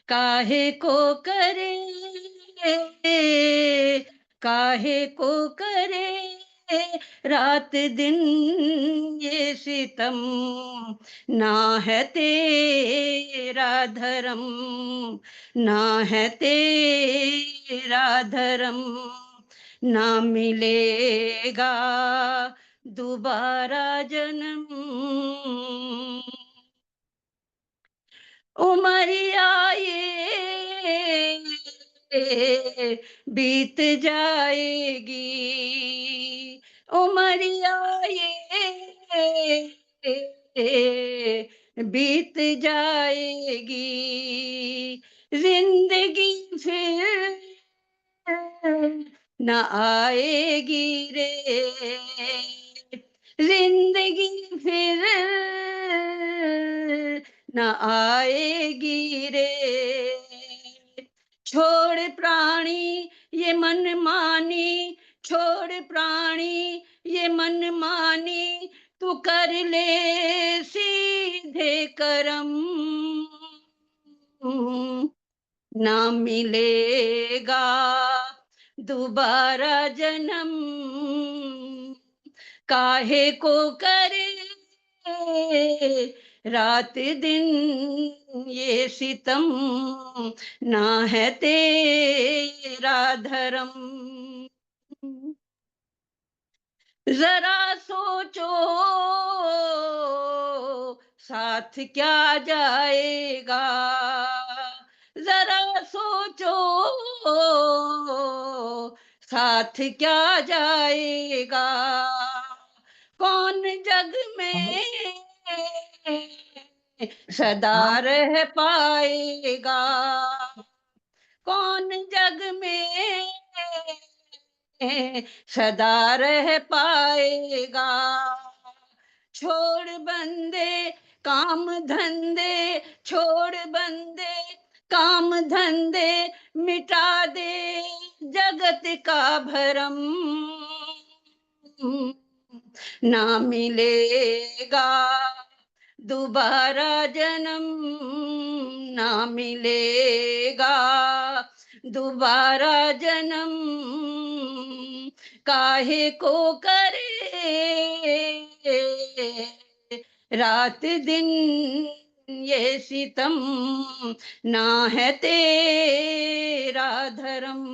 काहे को करे काहे को करे रात दिन ये सितम, ना है तेरा धर्म, ना है तेरा धर्म, ना मिलेगा दोबारा जन्म। उमरिया ये बीत जाएगी, उमरिया ये बीत जाएगी, जिंदगी फिर न आएगी रे, जिंदगी फिर न आएगी रे। छोड़ प्राणी ये मन मानी, छोड़ प्राणी ये मन मानी, तू कर ले सीधे करम, ना मिलेगा दोबारा जन्म, काहे को करे रात दिन ये सितम, ना है तेरा धर्म। जरा सोचो साथ क्या जाएगा, जरा सोचो साथ क्या जाएगा, कौन जग में सदा रह पाएगा, कौन जग में सदा रह पाएगा। छोड़ बंदे काम धंधे, छोड़ बंदे काम धंधे, मिटा दे जगत का भरम, ना मिलेगा दोबारा जन्म, ना मिलेगा दोबारा जन्म, काहे को करे रात दिन ये सितम, ना है तेरा धर्म।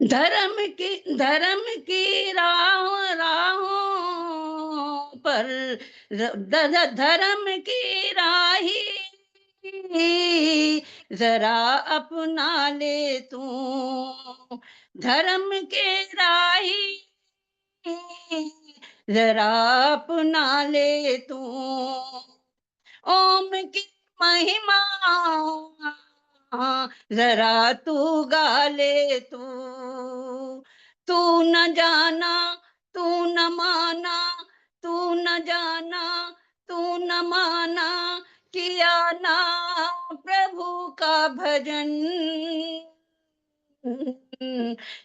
धर्म की राहों पर धर्म की राही जरा अपना ले तू, धर्म के राही जरा अपना ले तू, ओम की महिमा जरा तू गा ले तू न जाना तू न माना, तू न जाना तू न माना, किया ना प्रभु का भजन,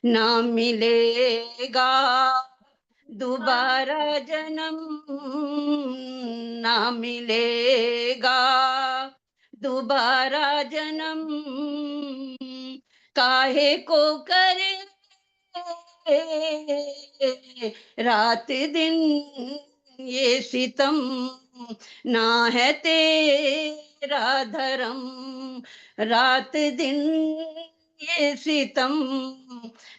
ना मिलेगा दोबारा जन्म, ना मिलेगा दोबारा जन्म, काहे को करे रात दिन ये सितम, ना है तेरा धर्म, रात दिन ये सितम,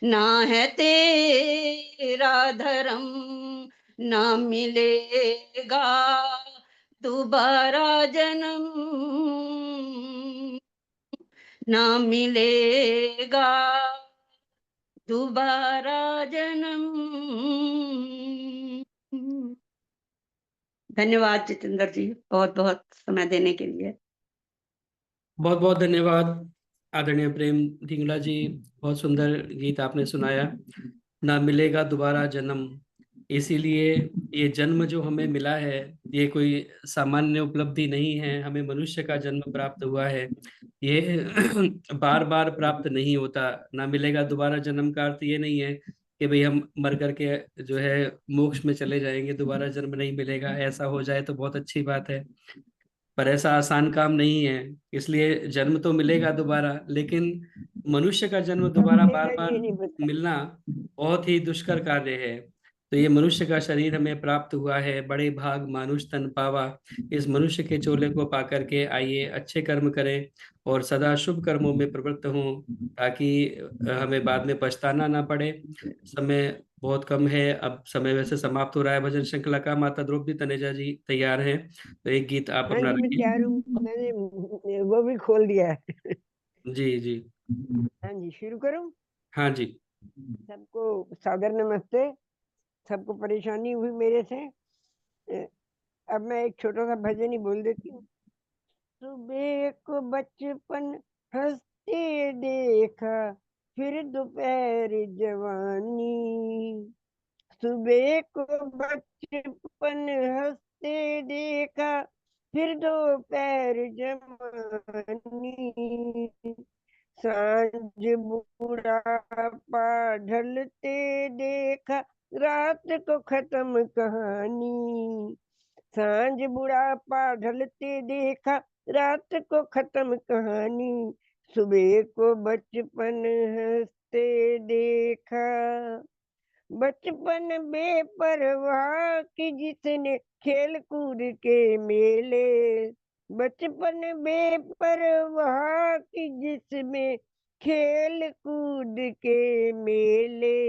ना है तेरा धर्म, ना मिलेगा दोबारा जन्म, ना मिलेगा दोबारा जन्म। धन्यवाद जितेंद्र जी, बहुत बहुत समय देने के लिए।
बहुत बहुत धन्यवाद आदरणीय प्रेम ढिंगला जी, बहुत सुंदर गीत आपने सुनाया। ना मिलेगा दोबारा जन्म, इसीलिए ये जन्म जो हमें मिला है ये कोई सामान्य उपलब्धि नहीं है, हमें मनुष्य का जन्म प्राप्त हुआ है, ये बार बार प्राप्त नहीं होता। ना मिलेगा दोबारा जन्म का अर्थ ये नहीं है कि भाई हम मर करके जो है मोक्ष में चले जाएंगे, दोबारा जन्म नहीं मिलेगा। ऐसा हो जाए तो बहुत अच्छी बात है, पर ऐसा आसान काम नहीं है। इसलिए जन्म तो मिलेगा दोबारा, लेकिन मनुष्य का जन्म दोबारा बार
मिलेगा
बार
ये नहीं पता।
मिलना बहुत ही दुष्कर कार्य है। तो ये मनुष्य का शरीर हमें प्राप्त हुआ है, बड़े भाग मानुष तन पावा। इस मनुष्य के चोले को पा करके आइए अच्छे कर्म करें और सदा शुभ कर्मों में प्रवृत्त हों, ताकि हमें बाद में पछताना ना पड़े। समय बहुत कम है, अब समय वैसे समाप्त हो रहा है भजन श्रृंखला का। माता द्रौपदी तनेजा जी तैयार हैं, तो एक गीत आप
हाँ
अपना
जी मैं
रखिए।
तैयार हूँ, मैंने वो भी खोल दिया है।
जी जी।
हाँ जी शुरू करूँ।
हाँ जी।
सबको सादर नमस्ते। सबको परेशानी हुई मेरे से, अब मैं एक छोटा सा भजन ही बोल देती हूँ। सुबह को बचपन हंसते देखा, फिर दोपहर जवानी, सुबह को बचपन हंसते देखा, फिर दोपहर जवानी, सांझ बुढ़ापा ढलते देखा, रात को खत्म कहानी, सांझ बुढ़ापा ढलते देखा, रात को खत्म कहानी, सुबह को बचपन हंसते देखा। बचपन बेपरवाह की जिसने खेल कूद के मेले, बचपन बेपरवाह की जिसमें खेल कूद के मेले,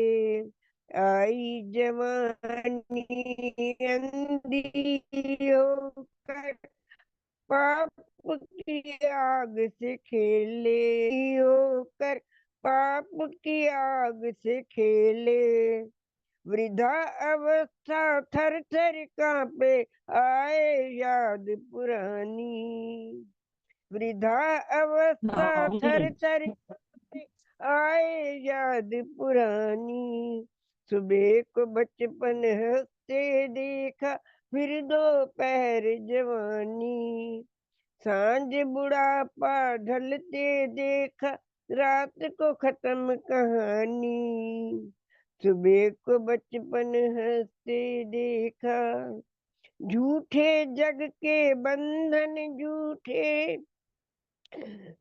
आई जवानी अंधी होकर पाप की आग से खेले, होकर पाप की आग से खेले। वृद्धा अवस्था थर थर कांपे, आए याद पुरानी। वृद्धा अवस्था थर थर कांपे, आए याद पुरानी। सुबह को बचपन हंसते देखा, फिर दोपहर जवानी। सांझ बुढ़ापा ढलते देखा, रात को खत्म कहानी, सुबह को बचपन हंसते देखा। झूठे जग के बंधन झूठे,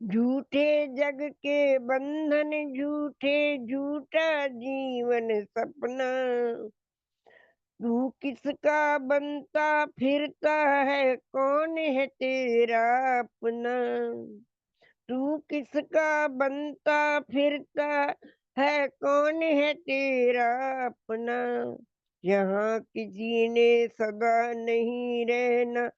झूठे जग के बंधन झूठे, झूठा जीवन सपना। तू किसका बनता फिरता है, कौन है तेरा अपना। तू किसका बनता फिरता है, कौन है तेरा अपना। यहाँ किसी ने सदा नहीं रहना,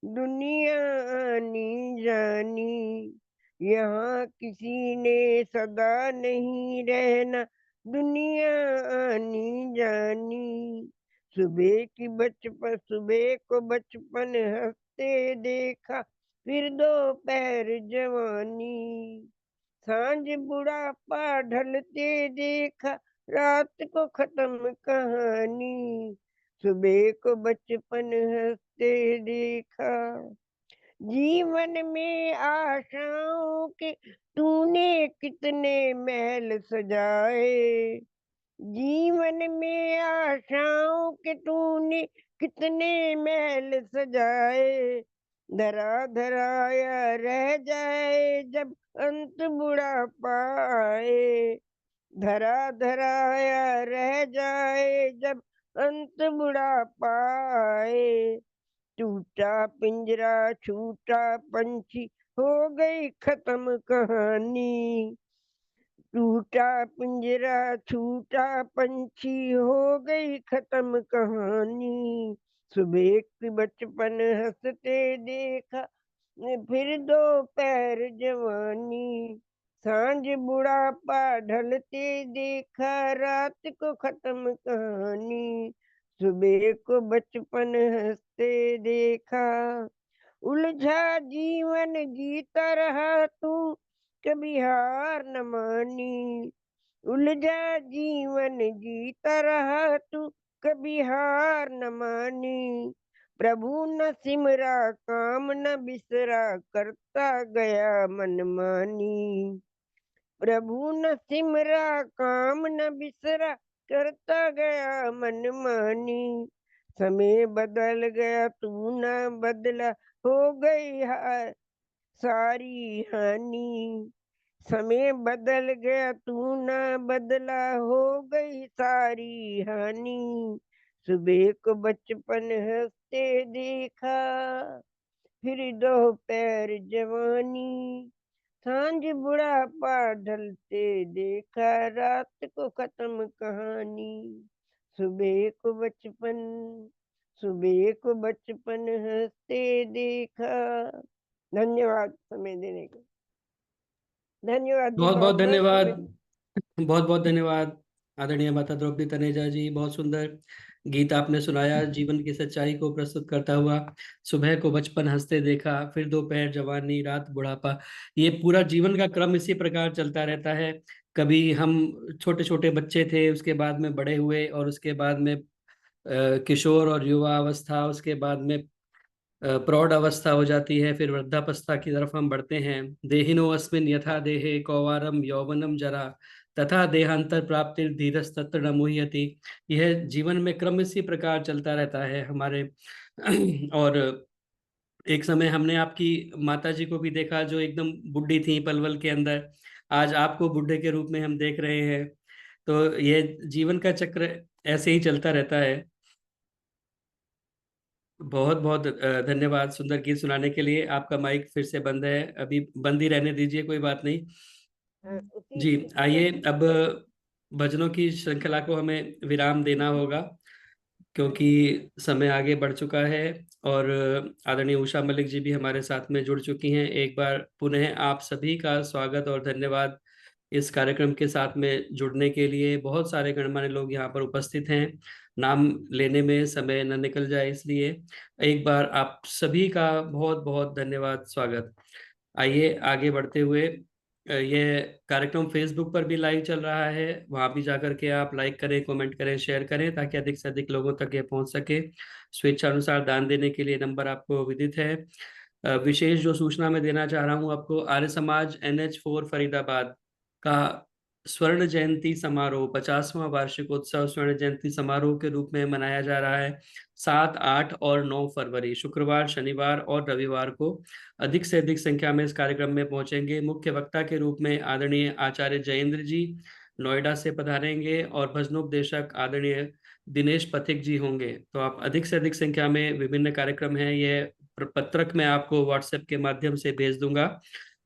दुनिया आनी जानी। यहाँ किसी ने सदा नहीं रहना, दुनिया आनी जानी। सुबह को बचपन हंसते देखा, फिर दोपहर जवानी। सांझ बुढ़ापा ढलते देखा, रात को खत्म कहानी, सुबह को बचपन हंसते देखा। जीवन में आशाओं के तूने कितने महल सजाए, जीवन में आशाओं के तूने कितने महल सजाए। धरा धराया रह जाए जब अंत बुढ़ापा आए, धरा धराया रह जाए जब अंत बुढ़ापा आए। टूटा पिंजरा छूटा पंछी, हो गई खत्म कहानी। टूटा पिंजरा छूटा पंछी, हो गई खत्म कहानी। सुबह की बचपन हंसते देखा, फिर दोपहर जवानी। सांझ बुढ़ापा ढलते देखा, रात को खत्म कहानी, सुबह को बचपन हंसते देखा। उलझा जीवन जीता रहा तू, कभी हार न मानी। उलझा जीवन जीता रहा तू, कभी हार न मानी। प्रभु न सिमरा काम न बिसरा, करता गया मनमानी। प्रभु न सिमरा काम न बिसरा, करता गया मनमानी। समय बदल गया तू न बदला, हो गई सारी हानि। समय बदल गया तू न बदला, हो गई सारी हानि। सुबह को बचपन हंसते देखा, फिर दोपहर जवानी। सांझ बुढ़ापा ढलते देखा, रात को खत्म कहानी, सुबह को बचपन, सुबह को बचपन हंसते देखा। धन्यवाद समय देने का। धन्यवाद जी,
बहुत बहुत
बहुत
धन्यवाद,
समय।
बहुत बहुत धन्यवाद आदरणीय माता द्रौपदी तनेजा जी। बहुत सुंदर गीत आपने सुनाया, जीवन की सच्चाई को प्रस्तुत करता हुआ। सुबह को बचपन हंसते देखा, फिर दोपहर जवानी, रात बुढ़ापा, ये पूरा जीवन का क्रम इसी प्रकार चलता रहता है। कभी हम छोटे छोटे बच्चे थे, उसके बाद में बड़े हुए, और उसके बाद में किशोर और युवा अवस्था, उसके बाद में प्रौढ़ अवस्था हो जाती है, फिर वृद्धावस्था की तरफ हम बढ़ते हैं। देहिनो अस्मिन यथा देहे कौवारम यौवनम जरा, तथा देहांतर प्राप्ति धीरस्तत्र न मुह्यति। यह जीवन में क्रम इसी प्रकार चलता रहता है हमारे। और एक समय हमने आपकी माता जी को भी देखा जो एकदम बुढ़ी थी पलवल के अंदर, आज आपको बुढ़े के रूप में हम देख रहे हैं। तो ये जीवन का चक्र ऐसे ही चलता रहता है। बहुत बहुत धन्यवाद सुंदर गीत सुनाने के लिए। आपका माइक फिर से बंद है, अभी बंद ही रहने दीजिए, कोई बात नहीं। जी आइए, अब भजनों की श्रृंखला को हमें विराम देना होगा क्योंकि समय आगे बढ़ चुका है और आदरणीय उषा मलिक जी भी हमारे साथ में जुड़ चुकी हैं। एक बार पुनः आप सभी का स्वागत और धन्यवाद इस कार्यक्रम के साथ में जुड़ने के लिए। बहुत सारे गणमान्य लोग यहाँ पर उपस्थित हैं, नाम लेने में समय न निकल जाए, इसलिए एक बार आप सभी का बहुत बहुत धन्यवाद, स्वागत। आइए आगे बढ़ते हुए, ये कार्यक्रम फेसबुक पर भी लाइव चल रहा है, वहां भी जाकर के आप लाइक करें, कमेंट करें, शेयर करें ताकि अधिक से अधिक लोगों तक ये पहुंच सके। स्वेच्छानुसार दान देने के लिए नंबर आपको विदित है। विशेष जो सूचना मैं देना चाह रहा हूँ आपको, आर्य समाज NH4 फरीदाबाद का स्वर्ण जयंती समारोह 50वां वार्षिकोत्सव स्वर्ण जयंती समारोह के रूप में मनाया जा रहा है 7, 8 और 9 फरवरी, शुक्रवार, शनिवार और रविवार को। अधिक से अधिक संख्या में इस कार्यक्रम में पहुंचेंगे। मुख्य वक्ता के रूप में आदरणीय आचार्य जयेंद्र जी नोएडा से पधारेंगे और भजनोपदेशक आदरणीय दिनेश पथिक जी होंगे। तो आप अधिक से अधिक संख्या में, विभिन्न कार्यक्रम हैं, यह पत्रक मैं आपको व्हाट्सएप के माध्यम से भेज दूंगा।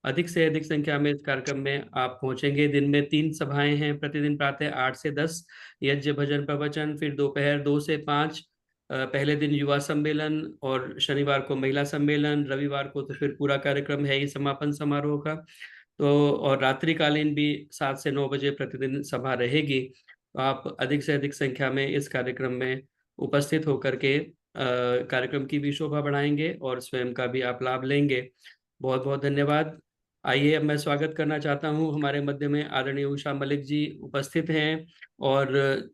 अधिक से अधिक संख्या में इस कार्यक्रम में आप पहुंचेंगे। दिन में 3 सभाएं हैं, प्रतिदिन प्रातः 8 से 10 यज्ञ भजन प्रवचन, फिर दोपहर 2 से 5 पहले दिन युवा सम्मेलन और शनिवार को महिला सम्मेलन, रविवार को तो फिर पूरा कार्यक्रम है ही समापन समारोह का। तो और रात्रिकालीन भी 7 से 9 बजे प्रतिदिन सभा रहेगी। तो आप अधिक से अधिक संख्या में इस कार्यक्रम में उपस्थित होकर के कार्यक्रम की भी शोभा बढ़ाएंगे और स्वयं का भी आप लाभ लेंगे। बहुत बहुत धन्यवाद। आइए, अब मैं स्वागत करना चाहता हूं, हमारे मध्य में आदरणीय उषा मलिक जी उपस्थित हैं और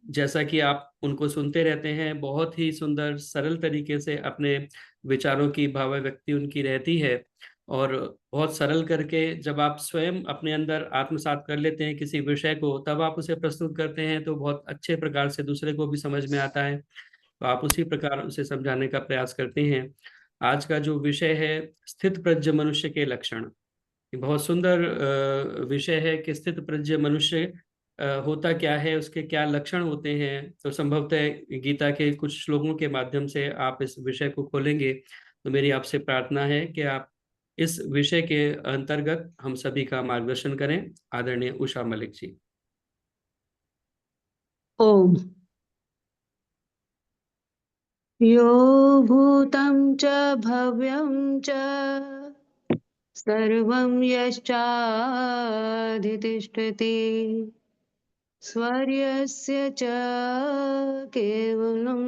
जैसा कि आप उनको सुनते रहते हैं, बहुत ही सुंदर सरल तरीके से अपने विचारों की भावाभिव्यक्ति उनकी रहती है और बहुत सरल करके जब आप स्वयं अपने अंदर आत्मसात कर लेते हैं किसी विषय को, तब आप उसे प्रस्तुत करते हैं तो बहुत अच्छे प्रकार से दूसरे को भी समझ में आता है। तो आप उसी प्रकार उसे समझाने का प्रयास करते हैं। आज का जो विषय है, स्थित प्रज्ञ मनुष्य के लक्षण, बहुत सुंदर विषय है कि स्थित प्रज्ञ मनुष्य होता क्या है, उसके क्या लक्षण होते हैं। तो संभवतः गीता के कुछ श्लोकों के माध्यम से आप इस विषय को खोलेंगे। तो मेरी आपसे प्रार्थना है कि आप इस विषय के अंतर्गत हम सभी का मार्गदर्शन करें। आदरणीय उषा मलिक जी।
ओम। यो भूतं च भव्यं च सर्वं यश्चाधितिष्ठति स्वर्यस्य च केवलं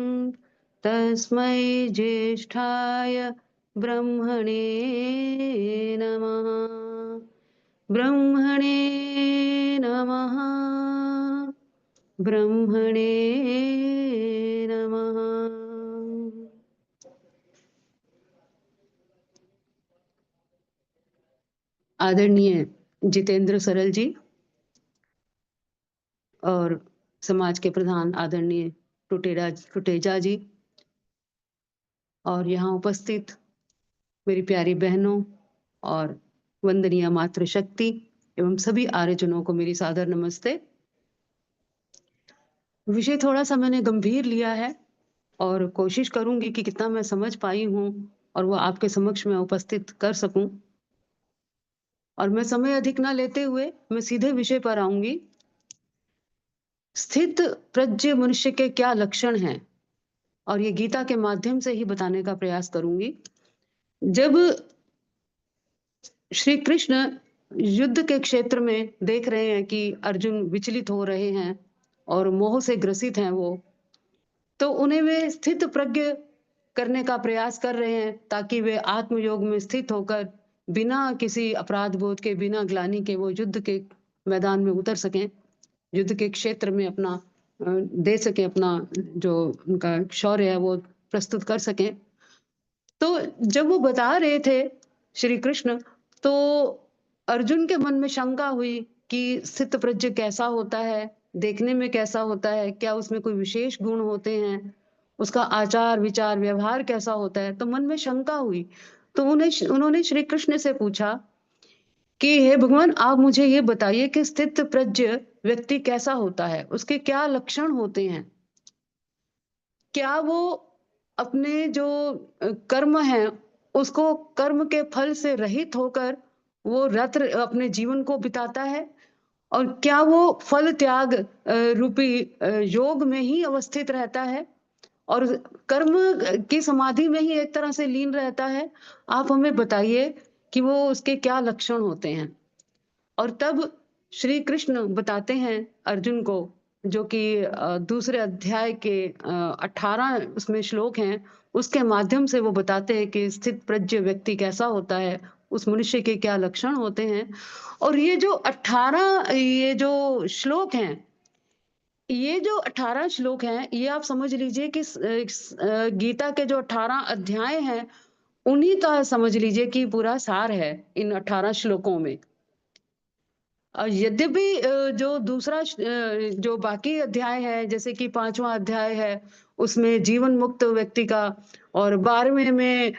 तस्मै ज्येष्ठाय ब्रह्मणे नमः। ब्रह्मणे नमः। ब्रह्मणे नमः। आदरणीय जितेंद्र सरल जी और समाज के प्रधान आदरणीय टुटेजा जी और यहाँ उपस्थित मेरी प्यारी बहनों और वंदनीय मातृशक्ति एवं सभी आर्यजनों को मेरी सादर नमस्ते। विषय थोड़ा सा मैंने गंभीर लिया है और कोशिश करूंगी कि कितना मैं समझ पाई हूं और वो आपके समक्ष में उपस्थित कर सकूं। और मैं समय अधिक ना लेते हुए मैं सीधे विषय पर आऊंगी। स्थित प्रज्ञ मनुष्य के क्या लक्षण हैं और ये गीता के माध्यम से ही बताने का प्रयास करूंगी। जब श्री कृष्ण युद्ध के क्षेत्र में देख रहे हैं कि अर्जुन विचलित हो रहे हैं और मोह से ग्रसित हैं वो, तो उन्हें वे स्थित प्रज्ञ करने का प्रयास कर रहे हैं ताकि वे आत्मयोग में स्थित होकर बिना किसी अपराध बोध के, बिना ग्लानि के वो युद्ध के मैदान में उतर सकें, युद्ध के क्षेत्र में अपना दे सके, अपना जो उनका शौर्य है वो प्रस्तुत कर सकें। तो जब वो बता रहे थे श्री कृष्ण, तो अर्जुन के मन में शंका हुई कि स्थित प्रज्ञ कैसा होता है, देखने में कैसा होता है, क्या उसमें कोई विशेष गुण होते हैं, उसका आचार विचार व्यवहार कैसा होता है। तो मन में शंका हुई, तो उन्होंने श्री कृष्ण से पूछा कि हे भगवान, आप मुझे ये बताइए कि स्थित प्रज्ञ व्यक्ति कैसा होता है, उसके क्या लक्षण होते हैं। क्या वो अपने जो कर्म है, उसको कर्म के फल से रहित होकर वो अपने जीवन को बिताता है, और क्या वो फल त्याग रूपी योग में ही अवस्थित रहता है और कर्म की समाधि में ही एक तरह से लीन रहता है। आप हमें बताइए कि वो उसके क्या लक्षण होते हैं। और तब श्री कृष्ण बताते हैं अर्जुन को, जो कि दूसरे अध्याय के 18 उसमें श्लोक हैं, उसके माध्यम से वो बताते हैं कि स्थित प्रज्ञ व्यक्ति कैसा होता है, उस मनुष्य के क्या लक्षण होते हैं। और ये जो 18 ये जो श्लोक हैं, ये जो 18 श्लोक हैं, ये आप समझ लीजिए कि गीता के जो 18 अध्याय हैं, उन्हीं का समझ लीजिए कि पूरा सार है इन 18 श्लोकों में। यद्यपि जो दूसरा जो बाकी अध्याय है, जैसे कि 5वां अध्याय है, उसमें जीवन मुक्त व्यक्ति का, और 12वें में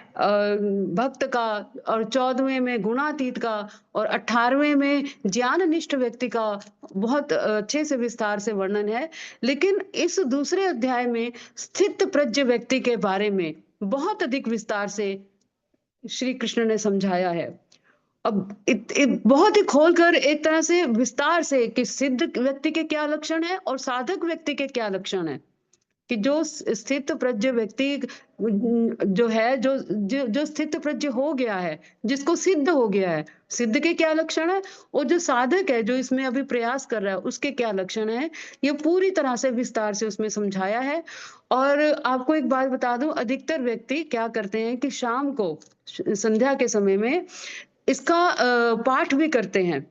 भक्त का, और 14वें में गुणातीत का, और 18वें में ज्ञाननिष्ठ व्यक्ति का बहुत अच्छे से विस्तार से वर्णन है। लेकिन इस दूसरे अध्याय में स्थित प्रज्ञ व्यक्ति के बारे में बहुत अधिक विस्तार से श्री कृष्ण ने समझाया है। अब बहुत ही खोलकर, एक तरह से विस्तार से, कि सिद्ध व्यक्ति के क्या लक्षण है और साधक व्यक्ति के क्या लक्षण है। कि जो स्थित प्रज्ञ व्यक्ति जो है, जो स्थित प्रज्ञ हो गया है, जिसको सिद्ध हो गया है, सिद्ध के क्या लक्षण है, और जो साधक है, जो इसमें अभी प्रयास कर रहा है, उसके क्या लक्षण है, ये पूरी तरह से विस्तार से उसमें समझाया है। और आपको एक बात बता दूं, अधिकतर व्यक्ति क्या करते हैं कि शाम को संध्या के समय में इसका पाठ भी करते हैं,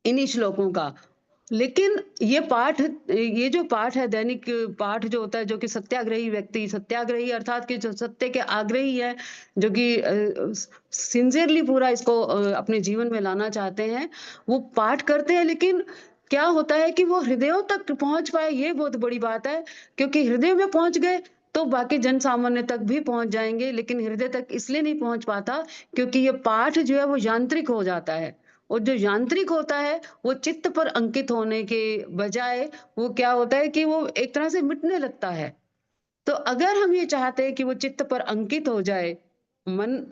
इन्हीं श्लोकों का। लेकिन ये जो पाठ है, दैनिक पाठ जो होता है, जो कि सत्याग्रही व्यक्ति, सत्याग्रही अर्थात कि जो सत्य के आग्रही है, जो कि सिंसियरली पूरा इसको अपने जीवन में लाना चाहते हैं, वो पाठ करते हैं। लेकिन क्या होता है कि वो हृदयों तक पहुंच पाए, ये बहुत बड़ी बात है। क्योंकि हृदय में पहुंच गए तो बाकी जन सामान्य तक भी पहुंच जाएंगे, लेकिन हृदय तक इसलिए नहीं पहुंच पाता क्योंकि ये पाठ जो है वो यांत्रिक हो जाता है। और जो यांत्रिक होता है, वो चित्त पर अंकित होने के बजाय वो क्या होता है कि वो एक तरह से मिटने लगता है। तो अगर हम ये चाहते हैं कि वो चित्त पर अंकित हो जाए,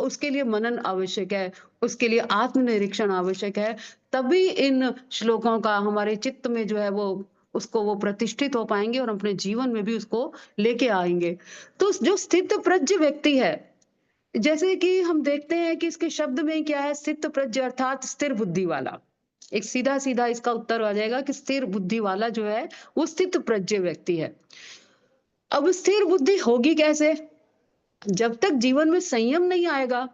उसके लिए मनन आवश्यक है, उसके लिए आत्मनिरीक्षण आवश्यक है। तभी इन श्लोकों का हमारे चित्त में जो है वो प्रतिष्ठित हो पाएंगे और अपने जीवन में भी उसको लेके आएंगे। तो जो स्थित प्रज्ञ व्यक्ति है, जैसे कि हम देखते हैं कि इसके शब्द में क्या है, स्थित प्रज्ञ अर्थात स्थिर बुद्धि वाला। एक सीधा सीधा इसका उत्तर आ जाएगा कि स्थिर बुद्धि वाला जो है वो स्थित प्रज्ञ व्यक्ति है। अब स्थिर बुद्धि होगी कैसे? जब तक जीवन में संयम नहीं आएगा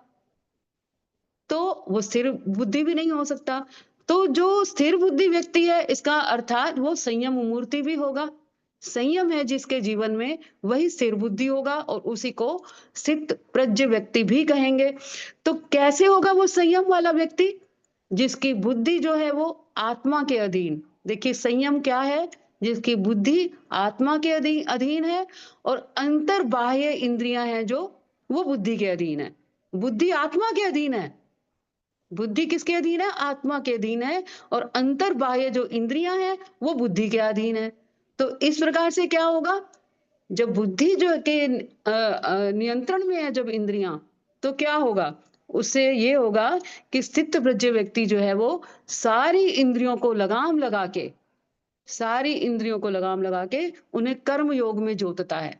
तो वो स्थिर बुद्धि भी नहीं हो सकता। तो जो स्थिर बुद्धि व्यक्ति है, इसका अर्थात वो संयम मूर्ति भी होगा। संयम है जिसके जीवन में, वही स्थिर बुद्धि होगा और उसी को स्थित प्रज्ञ व्यक्ति भी कहेंगे। तो कैसे होगा वो संयम वाला व्यक्ति? जिसकी बुद्धि जो है वो आत्मा के अधीन। देखिए संयम क्या है? जिसकी बुद्धि आत्मा के अधीन है और अंतर बाह्य इंद्रियां हैं जो वो बुद्धि के अधीन है। बुद्धि आत्मा के अधीन है। बुद्धि किसके अधीन है? आत्मा के अधीन है। और अंतर बाह्य जो इंद्रियां हैं वो बुद्धि के अधीन है। तो इस प्रकार से क्या होगा, जब बुद्धि जो के नियंत्रण में है जब इंद्रियां, तो क्या होगा? उससे ये होगा कि स्थित प्रज्ञ व्यक्ति जो है वो सारी इंद्रियों को लगाम लगा के, सारी इंद्रियों को लगाम लगा के उन्हें कर्म योग में जोतता है।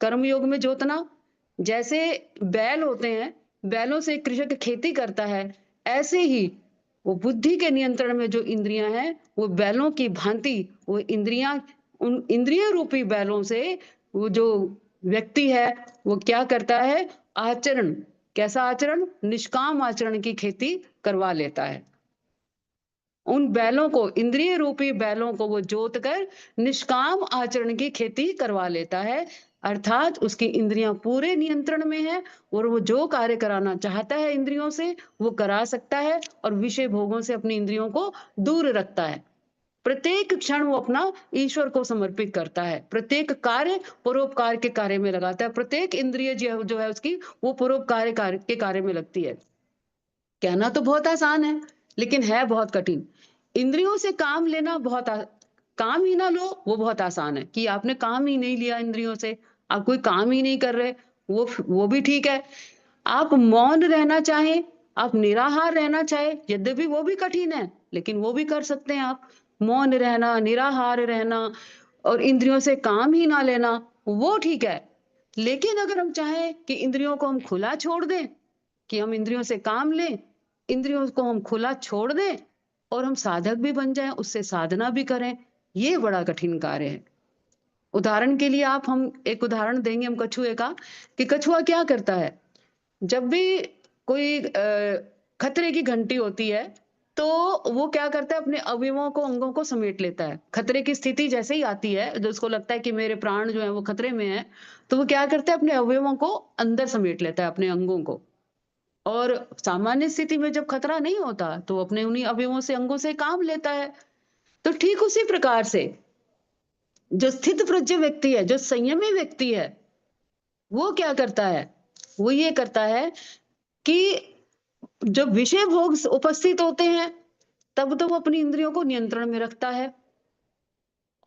कर्म योग में जोतना, जैसे बैल होते हैं, बैलों से कृषक खेती करता है, ऐसे ही वो बुद्धि के नियंत्रण में जो इंद्रियां हैं वो बैलों की भांति वो इंद्रियां, उन इंद्रिय रूपी बैलों से वो जो व्यक्ति है वो क्या करता है? आचरण, कैसा आचरण? निष्काम आचरण की खेती करवा लेता है। उन बैलों को, इंद्रिय रूपी बैलों को वो जोत कर निष्काम आचरण की खेती करवा लेता है। अर्थात उसकी इंद्रियां पूरे नियंत्रण में है और वो जो कार्य कराना चाहता है इंद्रियों से वो करा सकता है और विषय भोगों से अपनी इंद्रियों को दूर रखता है। प्रत्येक क्षण वो अपना ईश्वर को समर्पित करता है, प्रत्येक कार्य परोपकार के कार्य में लगाता है, प्रत्येक इंद्रिय जो है उसकी वो परोपकार के कार्य में लगती है। कहना तो बहुत आसान है लेकिन है बहुत कठिन। इंद्रियों से काम लेना काम ही ना लो वो बहुत आसान है कि आपने काम ही नहीं लिया इंद्रियों से, आप कोई काम ही नहीं कर रहे, वो भी ठीक है। आप मौन रहना चाहें, आप निराहार रहना चाहे, यद्यपि वो भी कठिन है लेकिन वो भी कर सकते हैं आप। मौन रहना, निराहार रहना और इंद्रियों से काम ही ना लेना वो ठीक है। लेकिन अगर हम चाहें कि इंद्रियों को हम खुला छोड़ दें, कि हम इंद्रियों से काम लें, इंद्रियों को हम खुला छोड़ दें और हम साधक भी बन जाएं, उससे साधना भी करें, ये बड़ा कठिन कार्य है। उदाहरण के लिए हम एक उदाहरण देंगे हम कछुए का, कि कछुआ क्या करता है। जब भी कोई खतरे की घंटी होती है तो वो क्या करता है, अपने अवयवों को, अंगों को समेट लेता है। खतरे की स्थिति जैसे ही आती है, जो उसको लगता है कि मेरे प्राण जो है वो खतरे में है, तो वो क्या करता है, अपने अवयवों को अंदर समेट लेता है, अपने अंगों को। और सामान्य स्थिति में जब खतरा नहीं होता तो वो अपने उन्हीं अवयवों से, अंगों से काम लेता है। तो ठीक उसी प्रकार से जो स्थित प्रज्ञ व्यक्ति है, जो संयमी व्यक्ति है, वो क्या करता है, वो ये करता है कि जब विषय भोग उपस्थित होते हैं तब तो वो अपनी इंद्रियों को नियंत्रण में रखता है,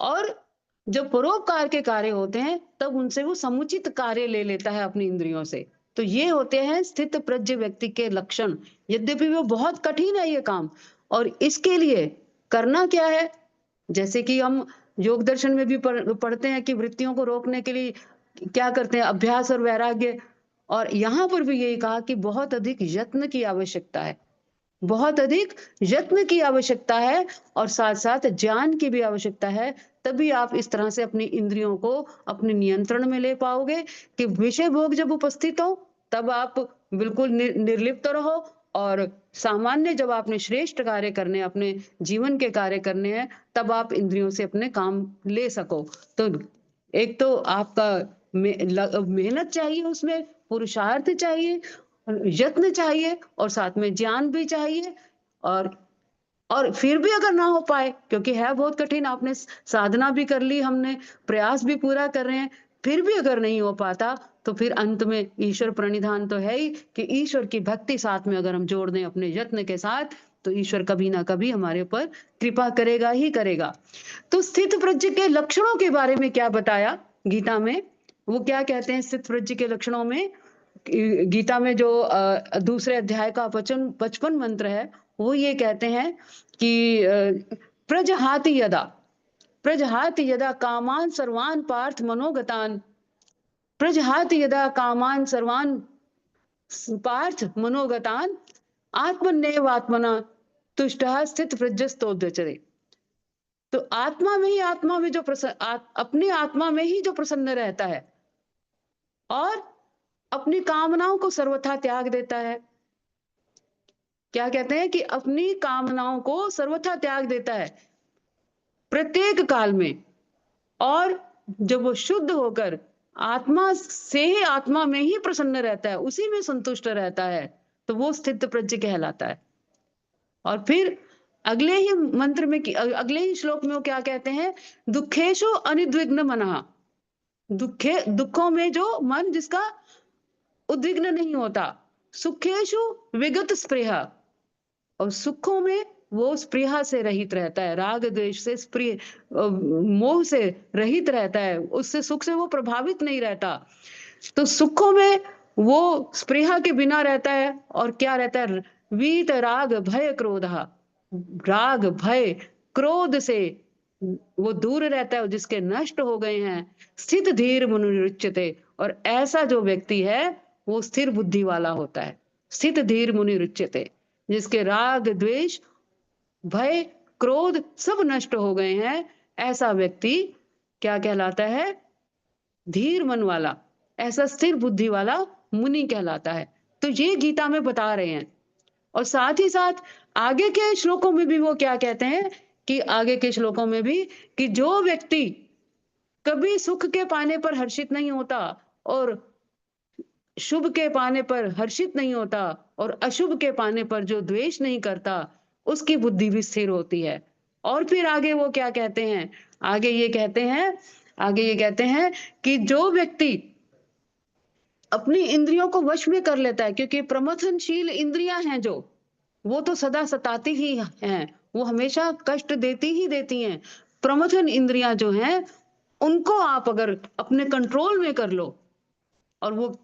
और जब परोपकार के कार्य होते हैं तब उनसे वो समुचित कार्य ले लेता है अपनी इंद्रियों से। तो ये होते हैं स्थित प्रज्ञ व्यक्ति के लक्षण। यद्यपि वो बहुत कठिन है ये काम, और इसके लिए करना क्या है, जैसे कि हम योग दर्शन में भी पढ़ते हैं कि वृत्तियों को रोकने के लिए क्या करते हैं, अभ्यास और वैराग्य। और यहाँ पर भी यही कहा कि बहुत अधिक यत्न की आवश्यकता है, बहुत अधिक यत्न की आवश्यकता है और साथ साथ ज्ञान की भी आवश्यकता है। तभी आप इस तरह से अपनी इंद्रियों को अपने नियंत्रण में ले पाओगे कि विषय भोग जब उपस्थित हो तब आप बिल्कुल निर्लिप्त रहो, और सामान्य जब आपने श्रेष्ठ कार्य करने, अपने जीवन के कार्य करने हैं, तब आप इंद्रियों से अपने काम ले सको। तो एक तो आपका मेहनत चाहिए, उसमें पुरुषार्थ चाहिए, यत्न चाहिए और साथ में ज्ञान भी चाहिए। और फिर भी अगर ना हो पाए, क्योंकि है बहुत कठिन, आपने साधना भी कर ली, हमने प्रयास भी पूरा कर रहे हैं, फिर भी अगर नहीं हो पाता तो फिर अंत में ईश्वर प्रणिधान तो है ही कि ईश्वर की भक्ति साथ में अगर हम जोड़ दें अपने यत्न के साथ, तो ईश्वर कभी ना कभी हमारे ऊपर कृपा करेगा ही करेगा। तो स्थित प्रज्ञ के लक्षणों के बारे में क्या बताया गीता में, वो क्या कहते हैं स्थित प्रज्ञ के लक्षणों में। गीता में जो दूसरे अध्याय का 55 मंत्र है, वो ये कहते हैं कि प्रजहाति यदा कामान सर्वान पार्थ मनोगतान, प्रजहाति यदा कामान सर्वान पार्थ मनोगतान, आत्मन्नेव आत्मना तुष्टः स्थित प्रज्ञस्तोच्यते। तो आत्मा में जो अपनी आत्मा में ही जो प्रसन्न रहता है और अपनी कामनाओं को सर्वथा त्याग देता है। क्या कहते हैं कि अपनी कामनाओं को सर्वथा त्याग देता है प्रत्येक काल में, और जब वो शुद्ध होकर आत्मा से, आत्मा में ही प्रसन्न रहता है, उसी में संतुष्ट रहता है, तो वो स्थित प्रज्ञ कहलाता है। और फिर अगले ही मंत्र में, अगले ही श्लोक में वो क्या कहते हैं, दुखेशु अनिद्विग्न मनः, दुखों में जो मन जिसका उद्विग्न नहीं होता, सुखेशु विगत स्पृहा, और सुखों में वो स्पृहा से रहित रहता है, राग द्वेष से, मोह से रहित रहता है, उससे सुख से वो प्रभावित नहीं रहता। तो सुखों में वो स्पृहा के बिना रहता है, और क्या रहता है, वीत राग भय क्रोध, राग भय क्रोध से वो दूर रहता है, जिसके नष्ट हो गए हैं। स्थित धीर मुनिरुच्यते, और ऐसा जो व्यक्ति है वो स्थिर बुद्धि वाला होता है। स्थित धीर मुनिरुच्यते, जिसके राग द्वेष भय क्रोध सब नष्ट हो गए हैं, ऐसा व्यक्ति क्या कहलाता है, धीर मन वाला, ऐसा स्थिर बुद्धि वाला मुनि कहलाता है। तो ये गीता में बता रहे हैं। और साथ ही साथ आगे के श्लोकों में भी वो क्या कहते हैं कि आगे के श्लोकों में भी कि जो व्यक्ति कभी सुख के पाने पर हर्षित नहीं होता और शुभ के पाने पर हर्षित नहीं होता, और अशुभ के पाने पर जो द्वेष नहीं करता, उसकी बुद्धि भी स्थिर होती है। और फिर आगे वो क्या कहते हैं, आगे ये कहते हैं कि जो व्यक्ति अपनी इंद्रियों को वश में कर लेता है, क्योंकि प्रमथनशील इंद्रियां हैं जो, वो तो सदा सताती ही हैं, वो हमेशा कष्ट देती ही देती हैं। प्रमथन इंद्रियां जो हैं, उनको आप अगर अपने कंट्रोल में कर लो, और वो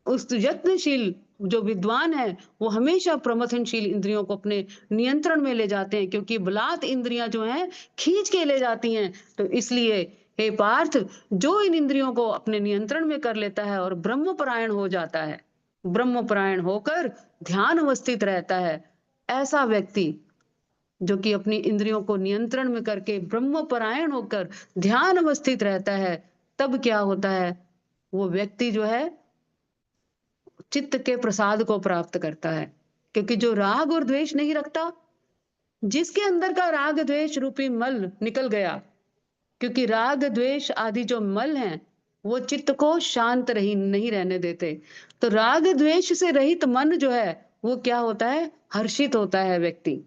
उस यत्नशील जो विद्वान है, वो हमेशा प्रमथनशील इंद्रियों को अपने नियंत्रण में ले जाते हैं, क्योंकि बलात् इंद्रियां जो हैं खींच के ले जाती हैं। तो इसलिए हे पार्थ, जो इन इंद्रियों को अपने नियंत्रण में कर लेता है और ब्रह्मपरायण हो जाता है, ब्रह्मपरायण होकर ध्यान अवस्थित रहता है, ऐसा व्यक्ति जो कि अपनी इंद्रियों को नियंत्रण में करके ब्रह्मपरायण होकर ध्यान अवस्थित रहता है, तब क्या होता है, वो व्यक्ति जो है चित्त के प्रसाद को प्राप्त करता है। क्योंकि जो राग और द्वेष नहीं रखता, जिसके अंदर का राग द्वेष रूपी मल निकल गया, क्योंकि राग द्वेष आदि जो मल हैं वो चित्त को शांत नहीं रहने देते। तो राग द्वेष से रहित मन जो है वो क्या होता है, हर्षित होता है व्यक्ति,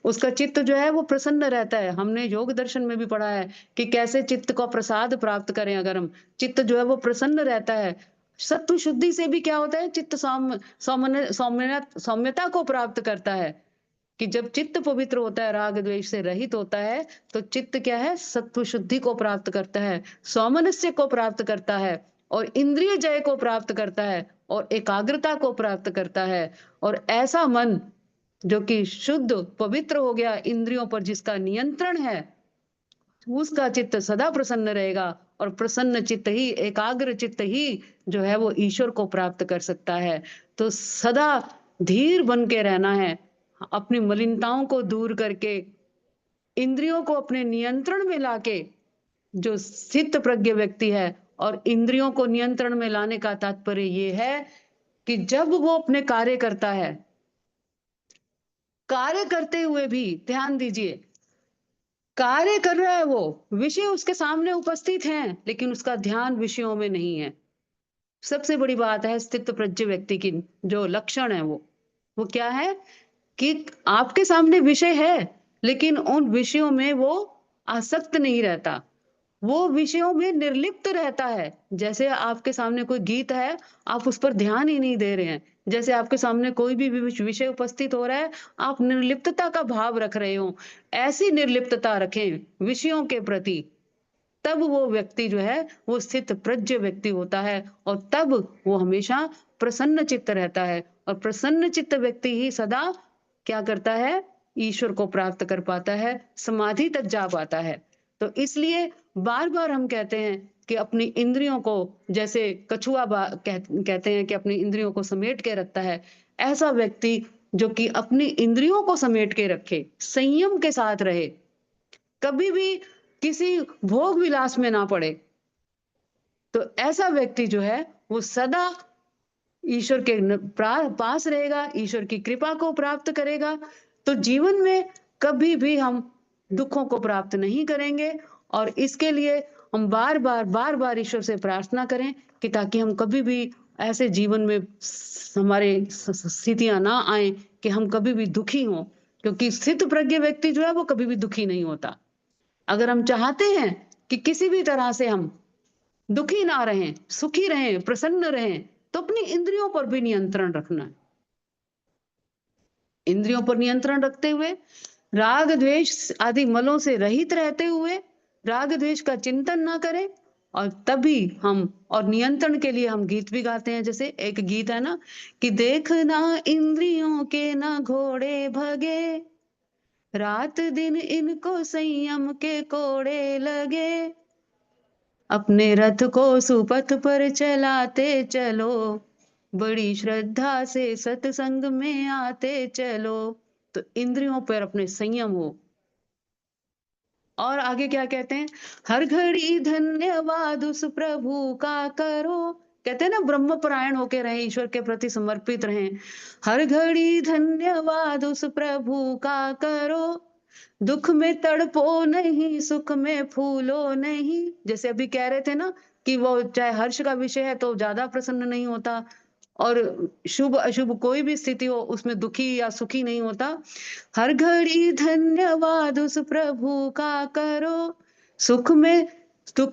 उसका चित्त जो है वो प्रसन्न रहता है। हमने योग दर्शन में भी पढ़ा है कि कैसे चित्त को प्रसाद प्राप्त करें। अगर हम चित्त जो है वो प्रसन्न रहता है, सत्व शुद्धि से भी क्या होता है, चित्त सौम्यता को प्राप्त करता है। कि जब चित्त पवित्र होता है, राग द्वेष से रहित होता है, तो चित्त क्या है, सत्व शुद्धि को प्राप्त करता है, सौमनस्य को प्राप्त करता है, और इंद्रिय जय को प्राप्त करता है, और एकाग्रता को प्राप्त करता है। और ऐसा मन जो कि शुद्ध पवित्र हो गया, इंद्रियों पर जिसका नियंत्रण है, उसका चित्त सदा प्रसन्न रहेगा, और प्रसन्न चित्त ही, एकाग्र चित्त ही जो है वो ईश्वर को प्राप्त कर सकता है। तो सदा धीर बन के रहना है, अपनी मलिनताओं को दूर करके, इंद्रियों को अपने नियंत्रण में लाके, जो स्थित प्रज्ञ व्यक्ति है, और इंद्रियों को नियंत्रण में लाने का तात्पर्य ये है कि जब वो अपने कार्य करता है, कार्य करते हुए भी ध्यान दीजिए, कार्य कर रहा है, वो विषय उसके सामने उपस्थित हैं, लेकिन उसका ध्यान विषयों में नहीं है। सबसे बड़ी बात है स्थित प्रज्ञ व्यक्ति की जो लक्षण है, वो क्या है कि आपके सामने विषय है, लेकिन उन विषयों में वो आसक्त नहीं रहता, वो विषयों में निर्लिप्त रहता है। जैसे आपके सामने कोई गीत है, आप उस पर ध्यान ही नहीं दे रहे हैं। जैसे आपके सामने कोई भी विषय उपस्थित हो रहा है, आप निर्लिप्तता का भाव रख रहे हो, ऐसी निर्लिप्तता रखें विषयों के प्रति, तब वो व्यक्ति जो है वो स्थित प्रज्ञ व्यक्ति होता है, और तब वो हमेशा प्रसन्न चित्त रहता है। और प्रसन्न चित्त व्यक्ति ही सदा क्या करता है, ईश्वर को प्राप्त कर पाता है, समाधि तक जा पाता है। तो इसलिए बार बार हम कहते हैं कि अपनी इंद्रियों को, जैसे कछुआ कहते हैं कि अपनी इंद्रियों को समेट के रखता है, ऐसा व्यक्ति जो कि अपनी इंद्रियों को समेट के रखे, संयम के साथ रहे, कभी भी किसी भोग विलास में ना पड़े, तो ऐसा व्यक्ति जो है वो सदा ईश्वर के पास रहेगा, ईश्वर की कृपा को प्राप्त करेगा। तो जीवन में कभी भी हम दुखों को प्राप्त नहीं करेंगे, और इसके लिए हम बार बार ईश्वर से प्रार्थना करें कि ताकि हम कभी भी ऐसे जीवन में हमारे स्थितियां ना आए कि हम कभी भी दुखी हों, क्योंकि स्थित प्रज्ञ व्यक्ति जो है वो कभी भी दुखी नहीं होता। अगर हम चाहते हैं कि किसी भी तरह से हम दुखी ना रहें, सुखी रहें, प्रसन्न रहें, तो अपनी इंद्रियों पर भी नियंत्रण रखना है। इंद्रियों पर नियंत्रण रखते हुए, राग द्वेष आदि मलों से रहित रहते हुए, राग द्वेष का चिंतन ना करें, और तभी हम, और नियंत्रण के लिए हम गीत भी गाते हैं। जैसे एक गीत है ना कि देखना इंद्रियों के ना घोड़े भगे, रात दिन इनको संयम के कोड़े लगे, अपने रथ को सुपथ पर चलाते चलो, बड़ी श्रद्धा से सत्संग में आते चलो। तो इंद्रियों पर अपने संयम हो। और आगे क्या कहते हैं, हर घड़ी धन्यवाद उस प्रभु का करो, कहते हैं ना ब्रह्मपरायण होके रहे, ईश्वर के प्रति समर्पित रहें। हर घड़ी धन्यवाद उस प्रभु का करो, दुख में तड़पो नहीं, सुख में फूलो नहीं। जैसे अभी कह रहे थे ना कि वो चाहे हर्ष का विषय है तो ज्यादा प्रसन्न नहीं होता, और शुभ अशुभ कोई भी स्थिति हो उसमें दुखी या सुखी नहीं होता। हर घड़ी धन्यवाद उस प्रभु का करो, सुख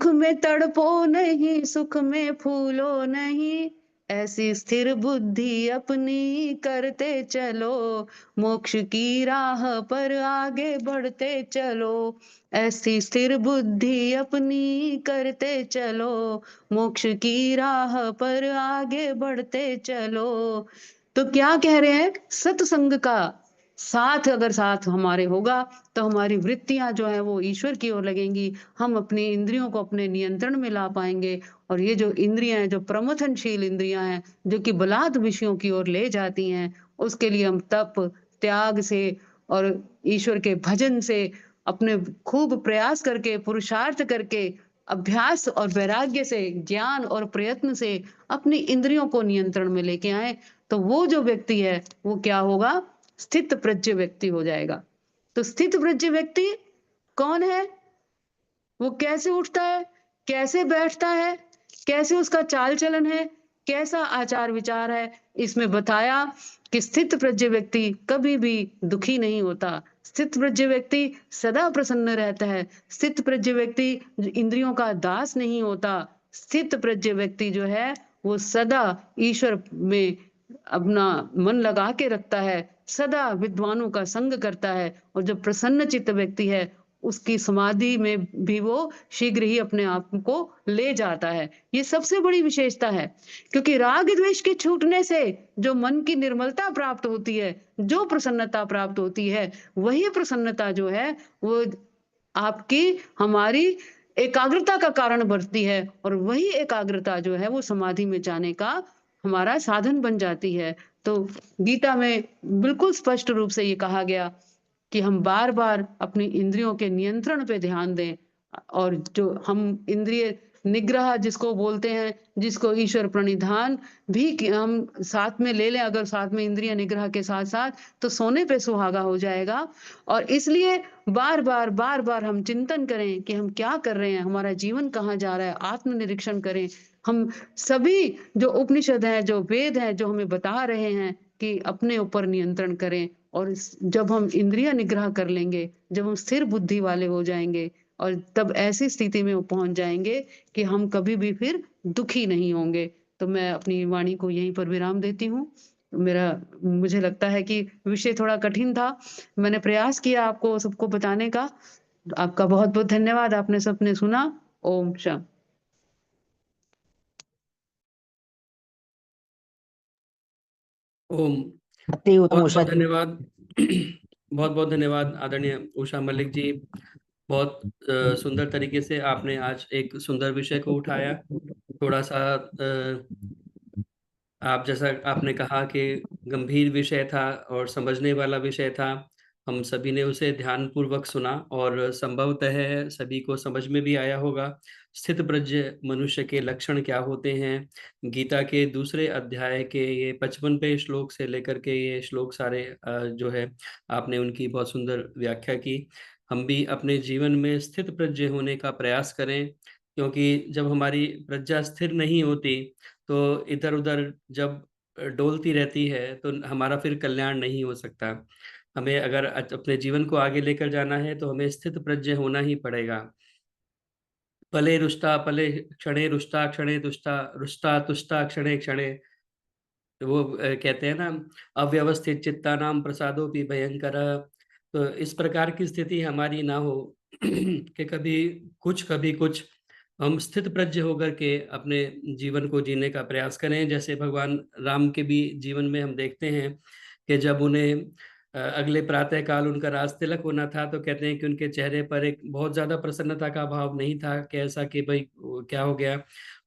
में तड़पो नहीं, सुख में फूलो नहीं। ऐसी स्थिर बुद्धि अपनी करते चलो, मोक्ष की राह पर आगे बढ़ते चलो। ऐसी स्थिर बुद्धि अपनी करते चलो, मोक्ष की राह पर आगे बढ़ते चलो। तो क्या कह रहे हैं? सत्संग का साथ अगर साथ हमारे होगा तो हमारी वृत्तियां जो है वो ईश्वर की ओर लगेंगी, हम अपनी इंद्रियों को अपने नियंत्रण में ला पाएंगे। और ये जो इंद्रियां हैं, जो प्रमथनशील इंद्रियां हैं, जो कि बलात् विषयों की ओर ले जाती हैं, उसके लिए हम तप, त्याग से और ईश्वर के भजन से, अपने खूब प्रयास करके, पुरुषार्थ करके, अभ्यास और वैराग्य से, ज्ञान और प्रयत्न से अपनी इंद्रियों को नियंत्रण में लेके आए, तो वो जो व्यक्ति है वो क्या होगा? स्थित प्रज्ञ व्यक्ति हो जाएगा। तो स्थित प्रज्ञ व्यक्ति कौन है? वो कैसे उठता है, कैसे बैठता है, कैसे उसका चाल चलन है, कैसा आचार विचार है, इसमें बताया कि स्थित प्रज्ञ व्यक्ति कभी भी दुखी नहीं होता। स्थित प्रज्ञ व्यक्ति सदा प्रसन्न रहता है। स्थित प्रज्ञ व्यक्ति इंद्रियों का दास नहीं होता। स्थित प्रज्ञ व्यक्ति जो है वो सदा ईश्वर में अपना मन लगा के रखता है, सदा विद्वानों का संग करता है, और जो प्रसन्न चित्त व्यक्ति है उसकी समाधि में भी वो शीघ्र ही अपने आप को ले जाता है। ये सबसे बड़ी विशेषता है, क्योंकि राग द्वेष के छूटने से जो मन की निर्मलता प्राप्त होती है, जो प्रसन्नता प्राप्त होती है, वही प्रसन्नता जो है वो आपकी हमारी एकाग्रता का कारण बनती है, और वही एकाग्रता जो है वो समाधि में जाने का हमारा साधन बन जाती है। तो गीता में बिल्कुल स्पष्ट रूप से ये कहा गया कि हम बार बार अपनी इंद्रियों के नियंत्रण पे ध्यान दें, और जो हम इंद्रिय निग्रह जिसको बोलते हैं, जिसको ईश्वर प्रणिधान भी हम साथ में ले लें, अगर साथ में इंद्रिय निग्रह के साथ साथ, तो सोने पे सुहागा हो जाएगा। और इसलिए बार बार हम चिंतन करें कि हम क्या कर रहे हैं, हमारा जीवन कहाँ जा रहा है, आत्मनिरीक्षण करें। हम सभी जो उपनिषद हैं, जो वेद हैं, जो हमें बता रहे हैं कि अपने ऊपर नियंत्रण करें, और जब हम इंद्रिय निग्रह कर लेंगे, जब हम स्थिर बुद्धि वाले हो जाएंगे, और तब ऐसी स्थिति में वो पहुंच जाएंगे कि हम कभी भी फिर दुखी नहीं होंगे। तो मैं अपनी वाणी को यहीं पर विराम देती हूँ। मुझे लगता है कि विषय थोड़ा कठिन था, मैंने प्रयास किया आपको सबको बताने का। आपका बहुत बहुत धन्यवाद, आपने सबने सुना। ओम शांति।
ओम।
अति उत्तम
बहुत
उषा
बहुत
जी।
धन्यवाद। बहुत बहुत धन्यवाद आदरणीय उषा मलिक जी। बहुत सुंदर तरीके से आपने आज एक सुंदर विषय को उठाया। थोड़ा सा आप जैसा आपने कहा कि गंभीर विषय था और समझने वाला विषय था, हम सभी ने उसे ध्यान पूर्वक सुना और संभवतः सभी को समझ में भी आया होगा स्थित प्रज्ञ मनुष्य के लक्षण क्या होते हैं। गीता के दूसरे अध्याय के ये 55वें श्लोक से लेकर के ये श्लोक सारे जो है आपने उनकी बहुत सुंदर व्याख्या की। हम भी अपने जीवन में स्थित प्रज्ञ होने का प्रयास करें, क्योंकि जब हमारी प्रज्ञा स्थिर नहीं होती तो इधर उधर जब डोलती रहती है तो हमारा फिर कल्याण नहीं हो सकता। हमें अगर अपने जीवन को आगे लेकर जाना है तो हमें स्थित प्रज्ञ होना ही पड़ेगा। पले रुष्टा पले क्षणे रुष्टा क्षणे तुष्टा रुष्टा तुष्टा क्षणे क्षणे। वो कहते हैं ना, अव्यवस्थित चित्तानाम प्रसादोपि भयंकर। तो इस प्रकार की स्थिति हमारी ना हो कि कभी कुछ हम स्थित प्रज्ञ होकर के अपने जीवन को जीने का प्रयास करें। जैसे भगवान राम के भी जीवन में हम देखते हैं कि जब उन्हें अगले प्रातः काल उनका राज तिलक होना था तो कहते हैं कि उनके चेहरे पर एक बहुत ज्यादा प्रसन्नता का भाव नहीं था कि ऐसा कि भाई क्या हो गया।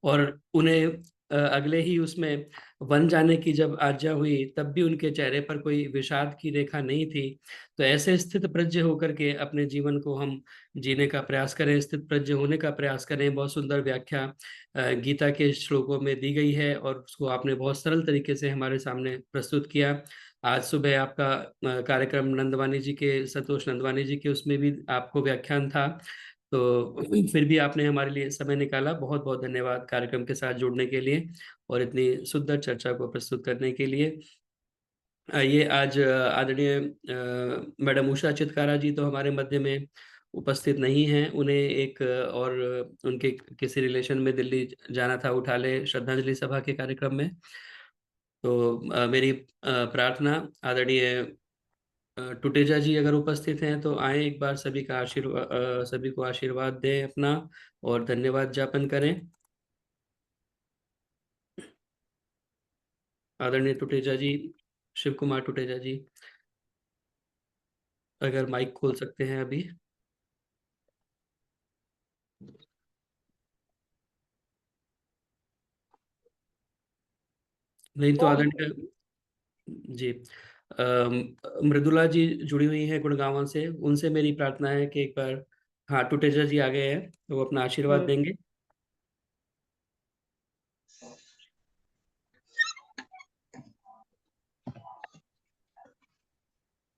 और उन्हें अगले ही उसमें वन जाने की जब आज्ञा हुई तब भी उनके चेहरे पर कोई विषाद की रेखा नहीं थी। तो ऐसे स्थित प्रज्ञ होकर के अपने जीवन को हम जीने का प्रयास करें, स्थित प्रज्ञ होने का प्रयास करें। बहुत सुंदर व्याख्या गीता के श्लोकों में दी गई है और उसको आपने बहुत सरल तरीके से हमारे सामने प्रस्तुत किया। आज सुबह आपका कार्यक्रम नंदवानी जी के, संतोष नंदवानी जी के, उसमें भी आपको व्याख्यान था। तो फिर भी आपने हमारे लिए समय निकाला, बहुत बहुत धन्यवाद कार्यक्रम के साथ जुड़ने के लिए और इतनी सुंदर चर्चा को प्रस्तुत करने के लिए। ये आज आदरणीय मैडम उषा चितकारा जी तो हमारे मध्य में उपस्थित नहीं हैं, उन्हें एक और उनके किसी रिलेशन में दिल्ली जाना था उठाले श्रद्धांजलि सभा के कार्यक्रम में। तो मेरी प्रार्थना आदरणीय टुटेजा जी अगर उपस्थित हैं तो आए, एक बार सभी का आशीर्वाद, सभी को आशीर्वाद दें अपना और धन्यवाद ज्ञापन करें। आदरणीय टुटेजा जी, शिव कुमार टुटेजा जी, अगर माइक खोल सकते हैं अभी। नहीं तो आदरणीय जी, मृदुला जी जुड़ी हुई हैं गुड़गांव से, उनसे मेरी प्रार्थना है कि एक बार, हाँ टुटेजा जी आ गए हैं तो वो अपना आशीर्वाद देंगे।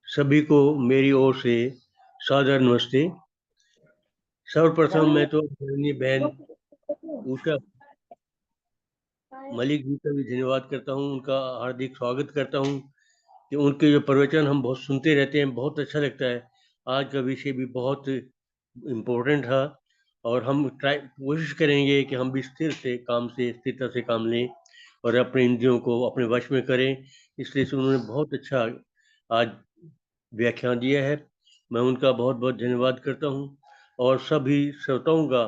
सभी को मेरी ओर से सादर नमस्ते। सर्वप्रथम मैं तो अपनी बहन उषा मलिक जी का भी धन्यवाद करता हूँ, उनका हार्दिक स्वागत करता हूँ कि उनके जो प्रवचन हम बहुत सुनते रहते हैं, बहुत अच्छा लगता है। आज का विषय भी बहुत इम्पोर्टेंट था और हम कोशिश करेंगे कि हम भी स्थिरता से काम लें और अपने इंद्रियों को अपने वश में करें। इसलिए से उन्होंने बहुत अच्छा आज व्याख्यान दिया है, मैं उनका बहुत बहुत धन्यवाद करता हूँ। और सभी श्रोताओं का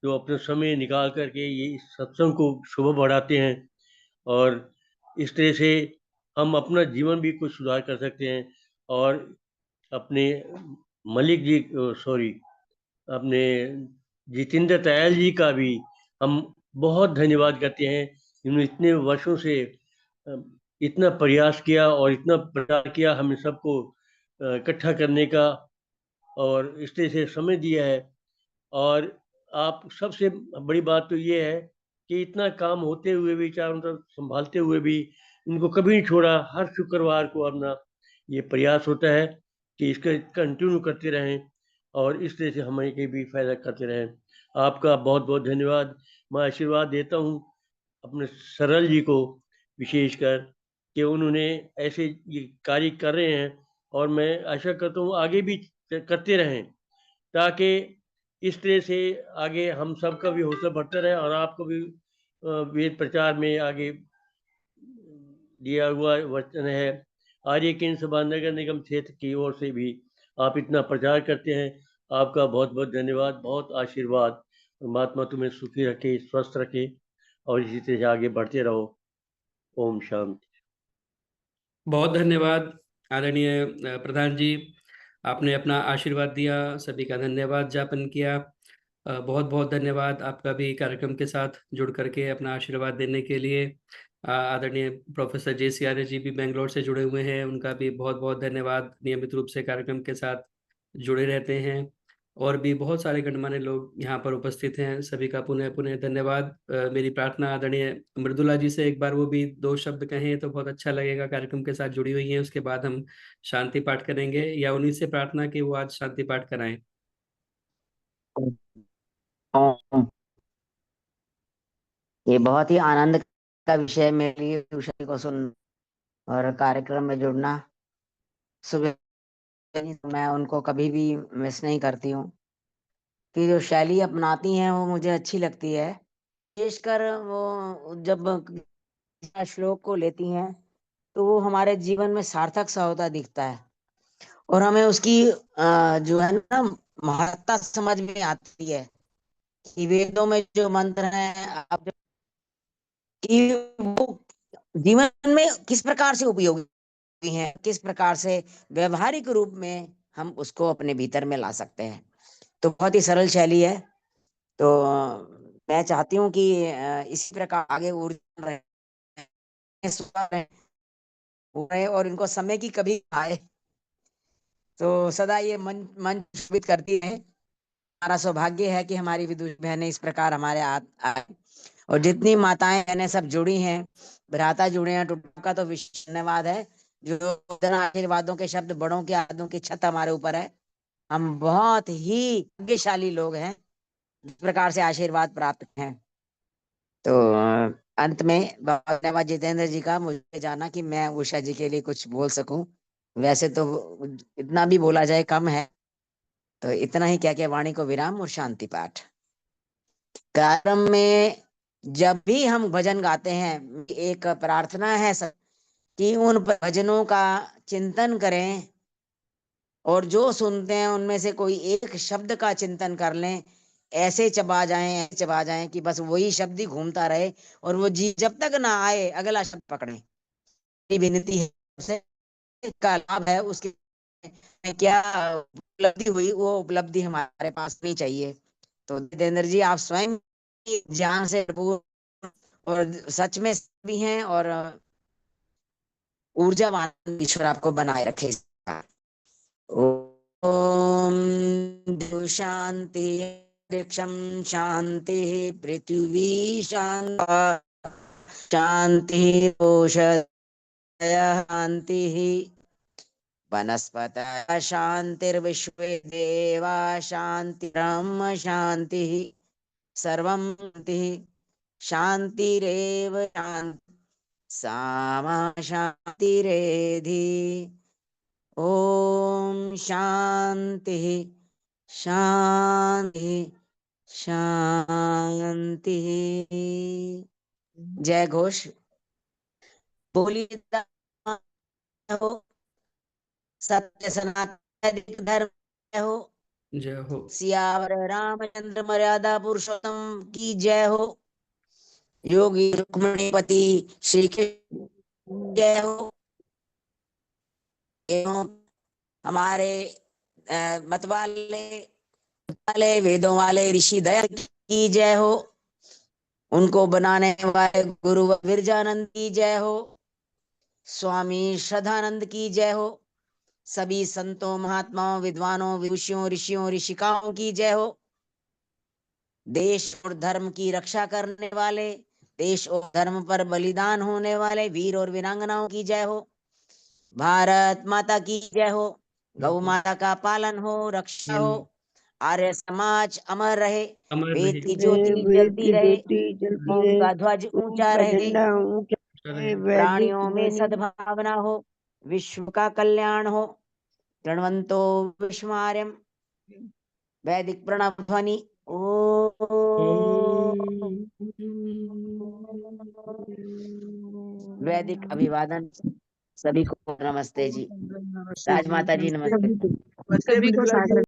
जो अपना समय निकाल करके ये इस सत्संग को शोभा बढ़ाते हैं और इस तरह से हम अपना जीवन भी कुछ सुधार कर सकते हैं। और अपने मलिक जी, सॉरी, अपने जितेंद्र दयाल जी का भी हम बहुत धन्यवाद करते हैं। इन्होंने इतने वर्षों से इतना प्रयास किया और इतना प्रयास किया हमें सबको इकट्ठा करने का और इस तरह से समय दिया है। और आप सबसे बड़ी बात तो ये है कि इतना काम होते हुए भी, चारों तरफ संभालते हुए भी इनको कभी नहीं छोड़ा। हर शुक्रवार को अपना ये प्रयास होता है कि इसका कंटिन्यू करते रहें और इस तरह से हमें के भी फायदा करते रहें। आपका बहुत बहुत धन्यवाद। मैं आशीर्वाद देता हूँ अपने सरल जी को विशेषकर कि उन्होंने ऐसे ये कार्य कर रहे हैं और मैं आशा करता हूँ आगे भी करते रहें ताकि इस तरह से आगे हम सबका भी हौसला बढ़ता रहे और आपको भी वेद प्रचार में आगे दिया हुआ वचन है। आर्य केंद्र सभा नगर निगम क्षेत्र की ओर से भी आप इतना प्रचार करते हैं, आपका बहुत बहुत धन्यवाद, बहुत आशीर्वाद। परमात्मा तुम्हें सुखी रखे, स्वस्थ रखे और इसी तरह से आगे बढ़ते रहो। ओम शांति।
बहुत धन्यवाद आदरणीय प्रधान जी, आपने अपना आशीर्वाद दिया, सभी का धन्यवाद ज्ञापन किया। बहुत बहुत धन्यवाद आपका भी कार्यक्रम के साथ जुड़ करके अपना आशीर्वाद देने के लिए। आदरणीय प्रोफेसर जे.सी. आर्य जी भी बेंगलोर से जुड़े हुए हैं, उनका भी बहुत बहुत धन्यवाद, नियमित रूप से कार्यक्रम के साथ जुड़े रहते हैं। और भी बहुत सारे गणमान्य लोग यहाँ पर उपस्थित हैं, सभी का पुनः पुनः धन्यवाद। मेरी प्रार्थना आदरणीय मृदुला जी से एक बार वो भी दो शब्द कहें तो बहुत अच्छा लगेगा, कार्यक्रम के साथ जुड़ी हुई हैं। उसके बाद हम शांति पाठ करेंगे, या उन्हीं से प्रार्थना कि वो आज शांति पाठ कराएं।
ये बहुत ही आनंद का विषय मेरे लिए, विषय को सुन और कार्यक्रम में जुड़ना। सुबह मैं उनको कभी भी मिस नहीं करती हूँ कि जो शैली अपनाती हैं वो मुझे अच्छी लगती है। विशेषकर वो जब श्लोक को लेती हैं तो वो हमारे जीवन में सार्थक सा होता दिखता है और हमें उसकी जो है ना महत्ता समझ में आती है कि वेदों में जो मंत्र हैं आप कि वो जीवन में किस प्रकार से उपयोगी हैं, किस प्रकार से व्यवहारिक रूप में हम उसको अपने भीतर में ला सकते हैं। तो बहुत ही सरल शैली है। तो मैं चाहती हूँ कि इसी प्रकार आगे ऊर्जा रहे, सुबह रहे और इनको समय की कभी आए, तो सदा ये मन मन शुभित करती है। हमारा सौभाग्य है कि हमारी विदुष बहनें इस प्रकार हमारे आए और जितनी माताएं बहनें सब जुड़ी हैं, भ्राता जुड़े हैं, टुटू का तो विशेष धन्यवाद है। जो आशीर्वादों के शब्द, बड़ों के आदों की छत हमारे ऊपर है। हम बहुत ही भाग्यशाली लोग हैं इस प्रकार से आशीर्वाद प्राप्त हैं। तो अंत में बहुत धन्यवाद जितेंद्र जी का, मुझे जाना कि मैं उषा जी के लिए कुछ बोल सकूं। वैसे तो इतना भी बोला जाए कम है, तो इतना ही कह के वाणी को विराम और शांति पाठ। कार्यक्रम में जब भी हम भजन गाते हैं, एक प्रार्थना है कि उन भजनों का चिंतन करें और जो सुनते हैं उनमें से कोई एक शब्द का चिंतन कर लें, ऐसे चबा जाएं कि बस वही शब्द ही घूमता रहे और वो जी जब तक ना आए अगला शब्द पकड़े। ये विनती है उसे, का लाभ है उसके क्या उपलब्धि हुई, वो उपलब्धि हमारे पास नहीं चाहिए। तो जितेंद्र जी आप स्वयं ज्ञान से भरपूर और सच में भी हैं और ऊर्जावान ईश्वर आपको बनाए रखे। ओम शांति वृक्षम शांति पृथ्वी शांति शांति वनस्पतयः शान्तिर्विश्वे देवा शांति ब्रह्म शांति सर्वं शान्तिः शान्तिरेव शान्ति सामा शान्तिरेधि। ओम शांति शांति शांति। जय घोष। बोलिए हो सत्य सनातन धर्म हो,
जय हो।
सियावर रामचंद्र मर्यादा पुरुषोत्तम की जय हो। योगी रुक्मिणीपति श्री कृष्ण जय हो। एवं हमारे मत वाले वेदों वाले ऋषि दया की जय हो। उनको बनाने वाले गुरु विरजानंद की जय हो। स्वामी श्रद्धानंद की जय हो। सभी संतों महात्माओं विद्वानों विदुषियों ऋषियों ऋषिकाओं की जय हो। देश और धर्म की रक्षा करने वाले, देश और धर्म पर बलिदान होने वाले वीर और वीरांगनाओं की जय हो। भारत माता की जय हो। गौ माता का पालन हो, रक्षा हो। आर्य समाज अमर रहे।
अमर
वेद की
रहे।
ज्योति
वेद
जलती
की
रहे।
ज्योति जलती
धर्म
रहे,
का ध्वज ऊंचा
उनका
रहे।
झंडा ऊंचा रहे, वैदिक
प्राणियों में
ध्वनि
सद्भावना हो, विश्व का कल्याण हो। गणवंतो विश्वमार्यम वैदिक प्रणव ध्वनि। वैदिक अभिवादन सभी को नमस्ते जी। राजमाता जी नमस्ते।
सभी को सादर